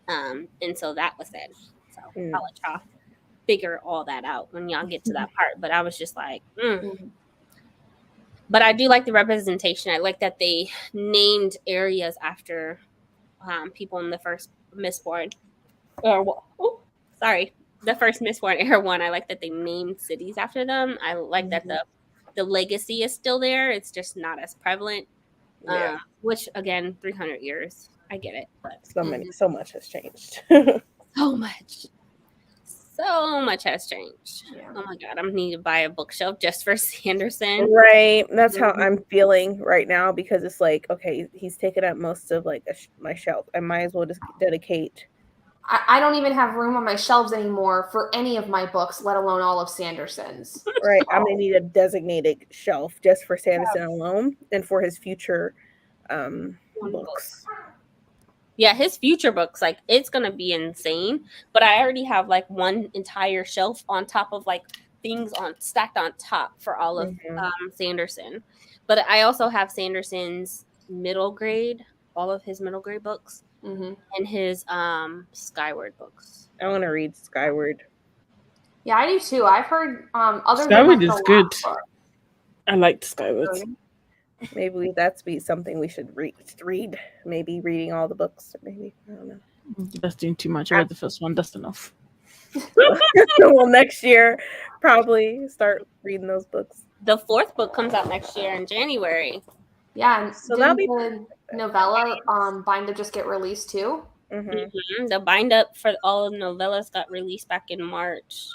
And so that was said. So I'll let y'all figure all that out when y'all get to that part. But I was just like, But I do like the representation. I like that they named areas after people in the first Mistborn. The first Mistborn Era 1. I like that they named cities after them. I like that the legacy is still there. It's just not as prevalent. Which again, 300 years. I get it. But so much has changed. So much has changed. Yeah. Oh my god, I'm gonna need to buy a bookshelf just for Sanderson. Right, that's how I'm feeling right now because it's like, okay, he's taken up most of like my shelf. I might as well just dedicate. I don't even have room on my shelves anymore for any of my books, let alone all of Sanderson's. Right, I'm gonna need a designated shelf just for Sanderson alone and for his future books. Yeah, his future books, like, it's going to be insane. But I already have, like, one entire shelf on top of, like, things stacked on top for all of Sanderson. But I also have Sanderson's middle grade, all of his middle grade books, Mm-hmm. and his Skyward books. I want to read Skyward. Yeah, I do too. I've heard other Skyward than is like, the good. last book. I liked Skyward. Maybe that's be something we should read. Maybe reading all the books. Maybe I don't know. That's doing too much. I read the first one. That's enough. Well, next year probably start reading those books. The 4th book comes out next year in January. Yeah, and So that'll didn't the novella Bind Up just get released too? Mm-hmm. The bind up for all the novellas got released back in March.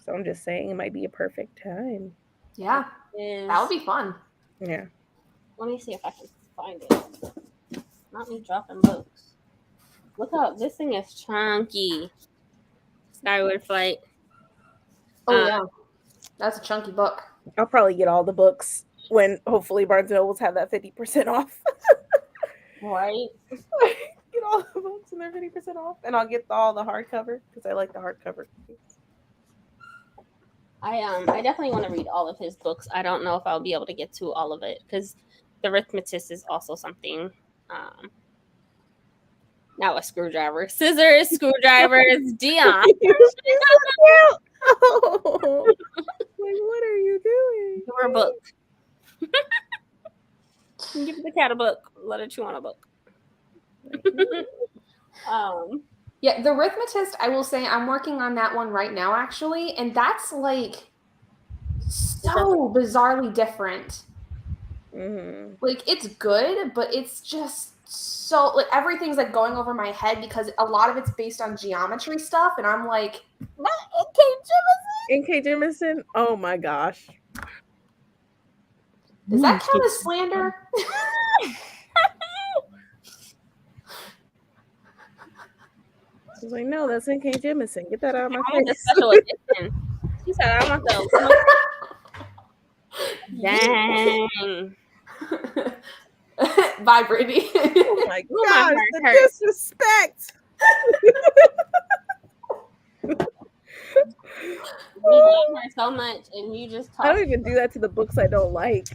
So I'm just saying it might be a perfect time. Yeah, that would be fun. Yeah. Let me see if I can find it. Not me dropping books. Look up. This thing is chunky. Skyward Flight. Oh yeah, that's a chunky book. I'll probably get all the books when hopefully Barnes & Nobles have that 50% off. Right. Get all the books and they're 50% off, and I'll get all the hardcover because I like the hardcover. I definitely want to read all of his books. I don't know if I'll be able to get to all of it because the Arithmetist is also something. Now a screwdriver, scissors, screwdrivers, Dion. Oh, like what are you doing? Give her a book. Give the cat a book. Let her chew on a book. Yeah, the Arithmetist, I will say I'm working on that one right now actually, and that's like so bizarrely different. Mm-hmm. Like it's good, but it's just so like everything's like going over my head because a lot of it's based on geometry stuff, and I'm like, N.K. Jemisin? Oh my gosh. does that count as slander? She's like, no, that's N.K. Jemisin. Get that out of my I want the face. special edition. She said, I want the. Dang. Bye, Brittany. Oh my Ooh, my gosh, heart the hurts. disrespect. We love her so much, and you just talk. I don't even do that to the books I don't like.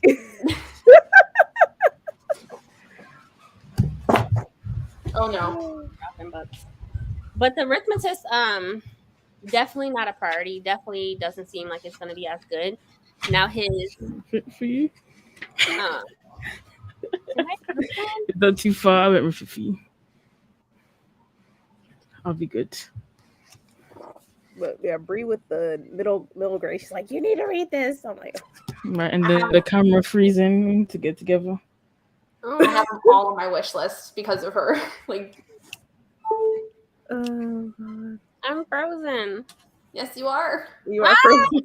Oh no. Dropping books. But the Arithmetist, definitely not a priority. Definitely doesn't seem like it's going to be as good. Now his Fit for you? can I do this one? It's not too far. I went with it for you. I'll be good. But yeah, Bree with the middle grade, she's like, you need to read this. I'm like, Right, and the camera freezing to get together. I have them all on my wish list because of her. Like, oh god, I'm frozen. yes, you are. you are frozen. You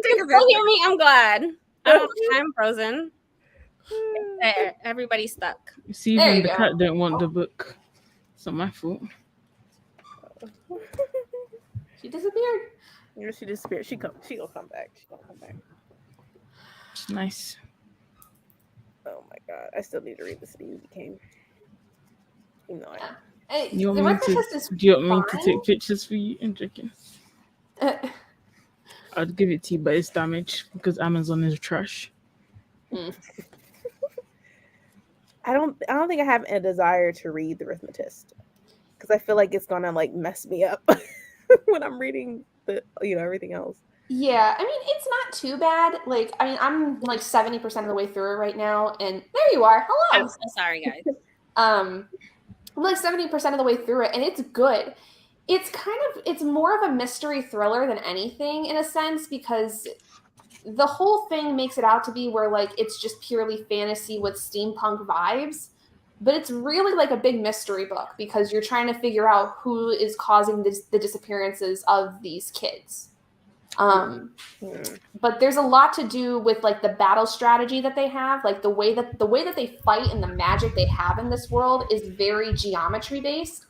can still hear me? I'm glad. I'm frozen. There, everybody's stuck. See, There even you the go. cat don't want the book. It's not my fault. She disappeared. Yeah, she disappeared. She gonna come back. She gonna come back. It's nice. Oh my god, I still need to read The City You Became. Even though I Hey, You the want me Arithmetist is Do you want me to fine. take pictures for you and drinking? I'd give it to you, but it's damaged because Amazon is trash. I don't think I have a desire to read The Arithmetist because I feel like it's gonna like mess me up when I'm reading the everything else. Yeah, I mean, it's not too bad. Like, I mean, I'm like 70% of the way through it right now, and there you are. Hello. I'm so sorry, guys. I'm like 70% of the way through it, and it's good. It's more of a mystery thriller than anything in a sense, because the whole thing makes it out to be where like it's just purely fantasy with steampunk vibes, but it's really like a big mystery book because you're trying to figure out who is causing the disappearances of these kids. But there's a lot to do with like the battle strategy that they have, like the way that they fight and the magic they have in this world is very geometry based.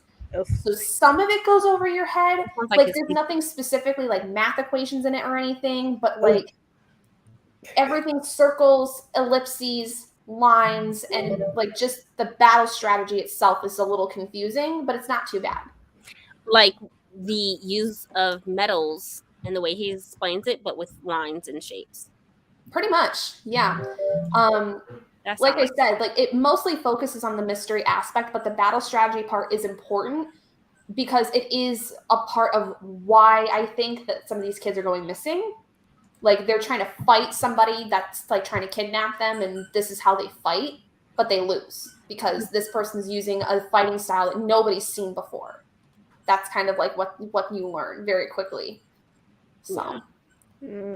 So some of it goes over your head. Sounds Like it's there's nothing specifically like math equations in it or anything, but like everything circles, ellipses, lines, and like just the battle strategy itself is a little confusing, but it's not too bad. like the use of metals and the way he explains it, but with lines and shapes. Pretty much, yeah. That's Like I said, like it mostly focuses on the mystery aspect, but the battle strategy part is important because it is a part of why I think that some of these kids are going missing. Like they're trying to fight somebody that's like trying to kidnap them, and this is how they fight, but they lose because this person's using a fighting style that nobody's seen before. That's kind of like what you learn very quickly. So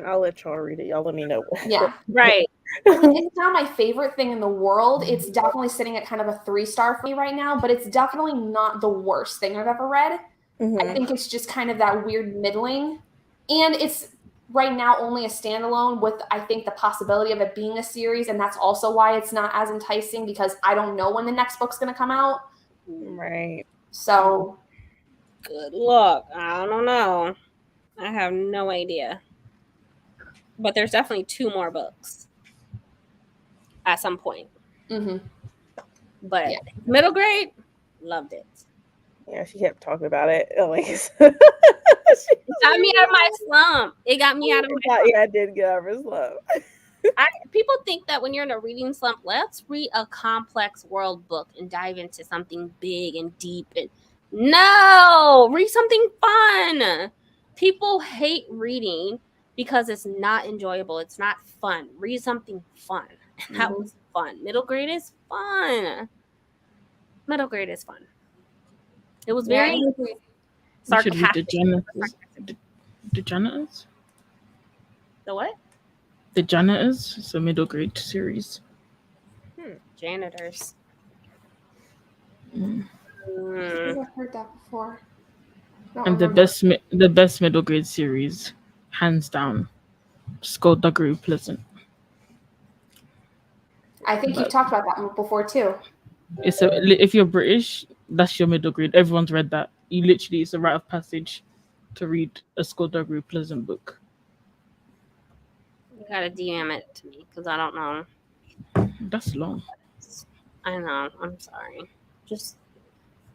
I'll let y'all read it. Y'all let me know. yeah, right. It's not my favorite thing in the world. It's definitely sitting at kind of a 3-star for me right now, but it's definitely not the worst thing I've ever read. I think it's just kind of that weird middling, and it's right now only a standalone with, I think, the possibility of it being a series, and that's also why it's not as enticing because I don't know when the next book's going to come out. Right. So good luck. I don't know. I have no idea. But there's definitely 2 more books at some point. But middle grade, loved it. Yeah, she kept talking about it. Like, got me out of my slump. It got me out of my slump. Yeah, I did get out of her slump. People think that when you're in a reading slump, let's read a complex world book and dive into something big and deep. And no, read something fun. People hate reading because it's not enjoyable. It's not fun. Read something fun. And that was fun. Middle grade is fun. Middle grade is fun. It was very sarcastic. The Janitors? The what? The Janitors. It's a middle grade series. Janitors. I've heard that before. And the best middle grade series, hands down, Skullduggery Pleasant. I think you've talked about that before too. If you're British, that's your middle grade. Everyone's read that. It's a rite of passage to read a Skullduggery Pleasant book. You gotta DM it to me because I don't know. That's long. I know. I'm sorry.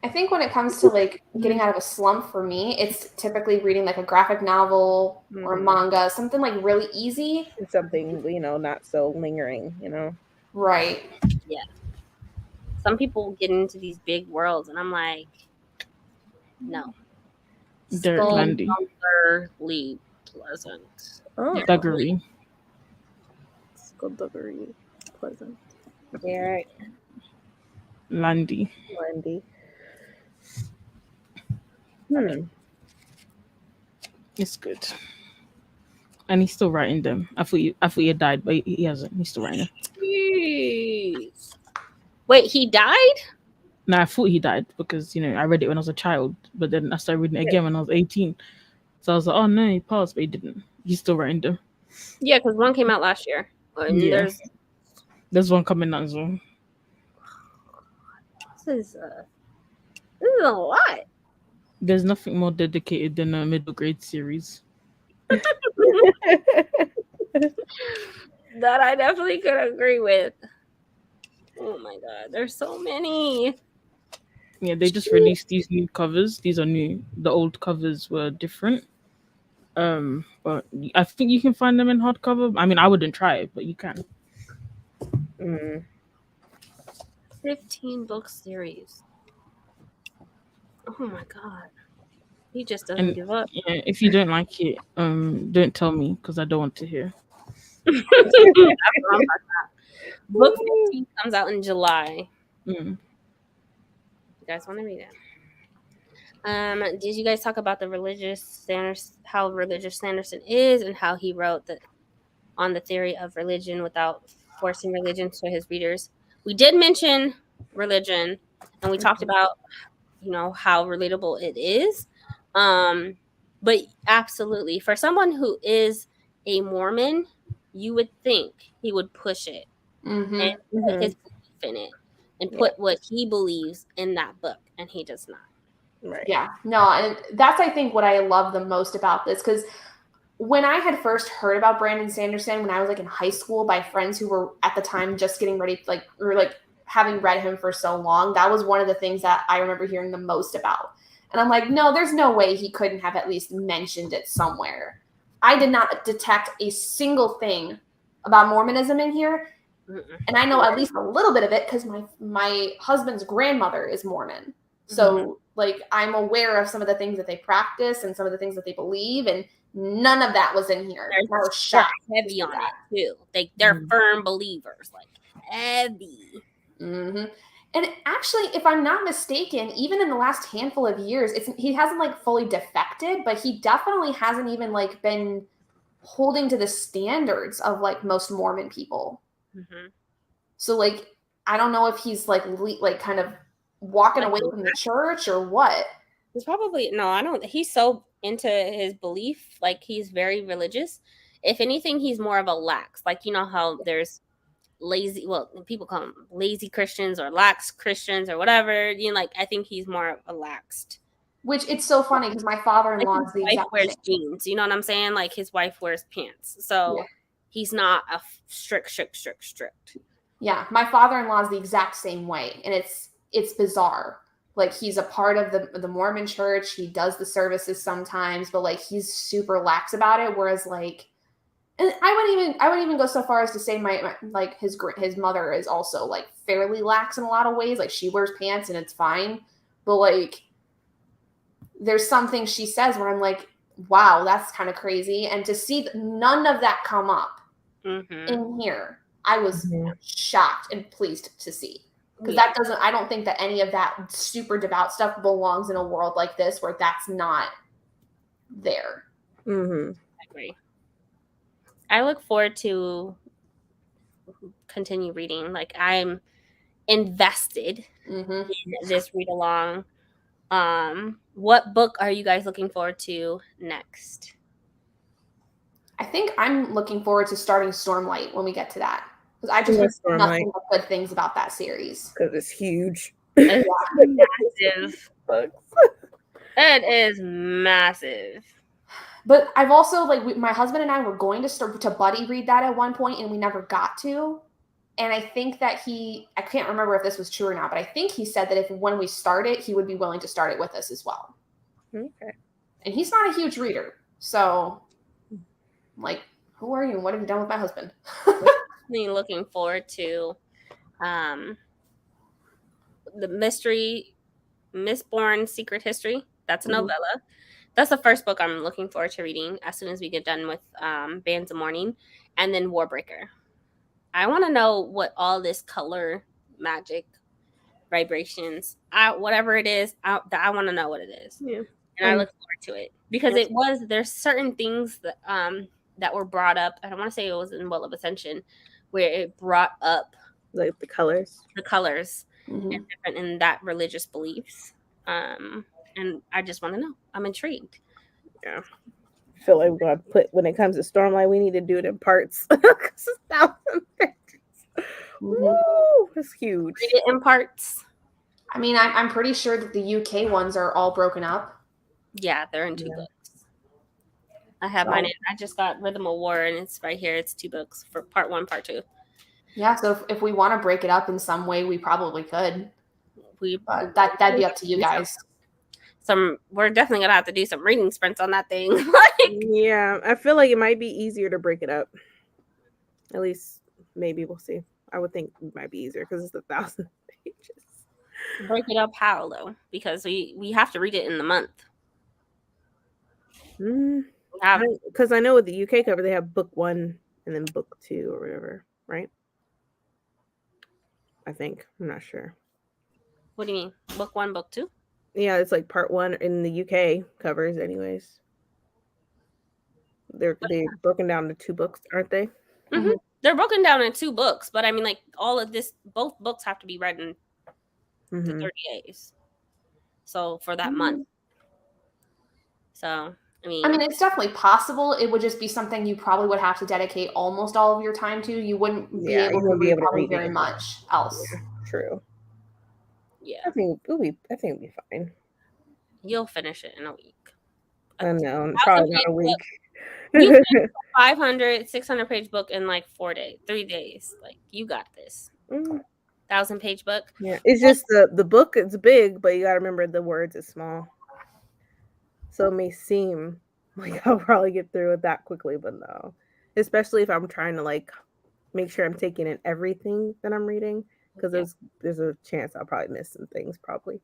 I think when it comes to like getting out of a slump for me, it's typically reading like a graphic novel or manga, something like really easy. Something, not so lingering, Right. Yeah. Some people get into these big worlds, and I'm like, no. Derek Landy. Skullduggery Pleasant. Duggery. Skullduggery Pleasant. Derek Landy. It's good. And he's still writing them. I thought he had died, but he hasn't. He's still writing them. Jeez. Wait, he died? No, I thought he died because, I read it when I was a child, but then I started reading it again when I was 18. So I was like, oh no, he passed, but he didn't. He's still writing them. Yeah, because one came out last year. And there's one coming out as well. This is a lot. There's nothing more dedicated than a middle grade series. That I definitely could agree with. Oh my god, there's so many. Yeah, they just released these new covers. These are new. The old covers were different. But I think you can find them in hardcover. I mean, I wouldn't try it, but you can. 15 book series. Oh my god. He just doesn't give up. Yeah, if you don't like it, don't tell me because I don't want to hear. Book 15 comes out in July. You guys want to read it? Did you guys talk about the religious standards, how religious Sanderson is, and how he wrote on the theory of religion without forcing religion to his readers? We did mention religion, and we talked about, how relatable it is. But absolutely, for someone who is a Mormon, you would think he would push it and put his belief in it and put what he believes in that book, and he does not. Right. Yeah. No, and that's, I think, what I love the most about this, because when I had first heard about Brandon Sanderson, when I was like in high school by friends who were at the time just getting ready, or having read him for so long, that was one of the things that I remember hearing the most about. And I'm like, no, there's no way he couldn't have at least mentioned it somewhere. I did not detect a single thing about Mormonism in here. Mm-mm. And I know at least a little bit of it because my husband's grandmother is Mormon. So like I'm aware of some of the things that they practice and some of the things that they believe, and none of that was in here. They're I was shocked. heavy on it too. They're firm believers, like heavy. Mm-hmm. And actually, if I'm not mistaken, even in the last handful of years, he hasn't like fully defected, but he definitely hasn't even like been holding to the standards of like most Mormon people. Mm-hmm. So like, I don't know if he's like kind of walking away from the church or what. He's probably no. I don't. He's so into his belief, like he's very religious. If anything, he's more of a lax. Like you know how there's lazy, well, people call them lazy Christians or lax Christians or whatever. You know, like I think he's more relaxed. Which it's so funny because my father-in-law Like is the his wife exact wears same. jeans. You know what I'm saying? Like his wife wears pants. So he's not a strict. Yeah, my father-in-law is the exact same way, and it's bizarre. Like he's a part of the Mormon church. He does the services sometimes, but like he's super lax about it. Whereas like, and I wouldn't even go so far as to say my like his mother is also like fairly lax in a lot of ways. Like she wears pants and it's fine, but like there's some things she says where I'm like, wow, that's kind of crazy. And to see none of that come up in here, I was shocked and pleased to see. Because I don't think that any of that super devout stuff belongs in a world like this where that's not there. I agree. I look forward to continue reading. Like I'm invested in this read along. What book are you guys looking forward to next? I think I'm looking forward to starting Stormlight when we get to that. Because I just heard nothing but good things about that series. Because it's huge. It's massive. It is massive. But I've also like my husband and I were going to start to buddy read that at one point, and we never got to. And I think that I can't remember if this was true or not, but I think he said that if when we start it, he would be willing to start it with us as well. Okay. And he's not a huge reader, so like, who are you and what have you done with my husband? Looking forward to the mystery Mistborn Secret History. That's a novella. That's the first book I'm looking forward to reading as soon as we get done with Bands of Mourning, and then Warbreaker. I want to know what all this color magic vibrations, whatever it is, I want to know what it is. Yeah. And I look forward to it because there's certain things that that were brought up. I don't want to say it was in Well of Ascension, where it brought up like the colors and different in that religious beliefs. And I just want to know. I'm intrigued. Yeah. I feel like we're going to put, when it comes to Stormlight, we need to do it in parts. It's 1,000 pages. Woo! It's huge. Read it in parts. I mean, I'm pretty sure that the UK ones are all broken up. Yeah, they're in 2 books. I have mine in. I just got Rhythm of War, and it's right here. It's 2 books for part 1, part 2. Yeah, so if we want to break it up in some way, we probably could. But that'd be up to you guys. We're definitely gonna have to do some reading sprints on that thing. Yeah, I feel like it might be easier to break it up. At least, maybe we'll see. I would think it might be easier because it's 1,000 pages. Break it up how though? Because we have to read it in the month. Because I know with the UK cover they have book 1 and then book 2 or whatever, right? I think. I'm not sure. What do you mean? Book 1, book 2? Yeah, it's like part 1 in the UK covers, anyways. They're broken down to 2 books, aren't they? Mm-hmm. They're broken down in 2 books, but I mean, like all of this, both books have to be read in 30 days. So for that month. So I mean, it's definitely possible. It would just be something you probably would have to dedicate almost all of your time to. You wouldn't be able to read very much else. Yeah, true. Yeah, I think it'll be fine. You'll finish it in a week. I know, probably not a week. You finish a 500, 600 page book in like 3 days. Like you got this. 1,000-page book. Yeah, it's just the book is big, but you gotta remember the words is small. So it may seem like I'll probably get through it that quickly, but no. Especially if I'm trying to like make sure I'm taking in everything that I'm reading because Yeah. there's a chance I'll probably miss some things. Probably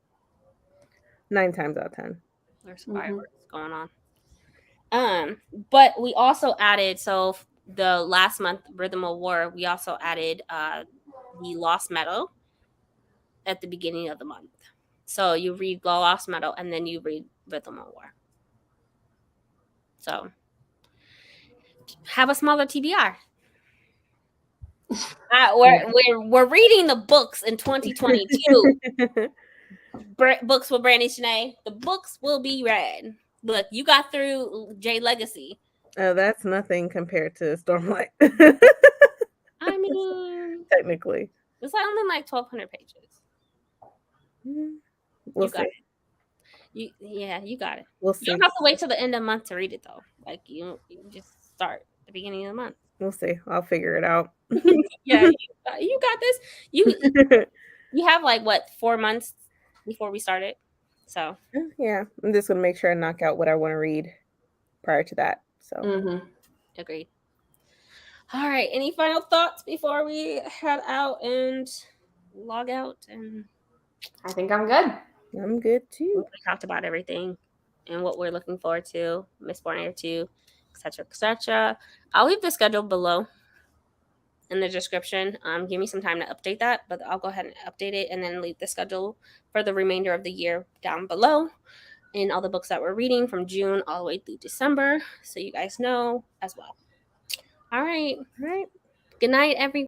9 times out of 10. There's fireworks going on. But we also added, so the last month Rhythm of War, we also added the Lost Meadow at the beginning of the month. So you read Lost Meadow and then you read Rhythm of War. So have a smaller TBR. We're reading the books in 2022. Books with Brandy Shanae. The books will be read. Look, you got through J Legacy. Oh, that's nothing compared to Stormlight. I mean, technically, it's only like 1,200 pages. We'll You got see. it. You got it. We'll You see. don't have to wait till the end of the month to read it though. Like you just start at the beginning of the month. We'll see. I'll figure it out. Yeah, you got this. You have like what 4 months before we started. So yeah, I'm just gonna make sure I knock out what I want to read prior to that. So agreed. All right. Any final thoughts before we head out and log out? And I think I'm good. I'm good too. we talked about everything and what we're looking forward to, Mistborn Air 2, etc., etc. I'll leave the schedule below in the description. Give me some time to update that, but I'll go ahead and update it and then leave the schedule for the remainder of the year down below and all the books that we're reading from June all the way through December, so you guys know as well. All right. All right. Good night, everyone.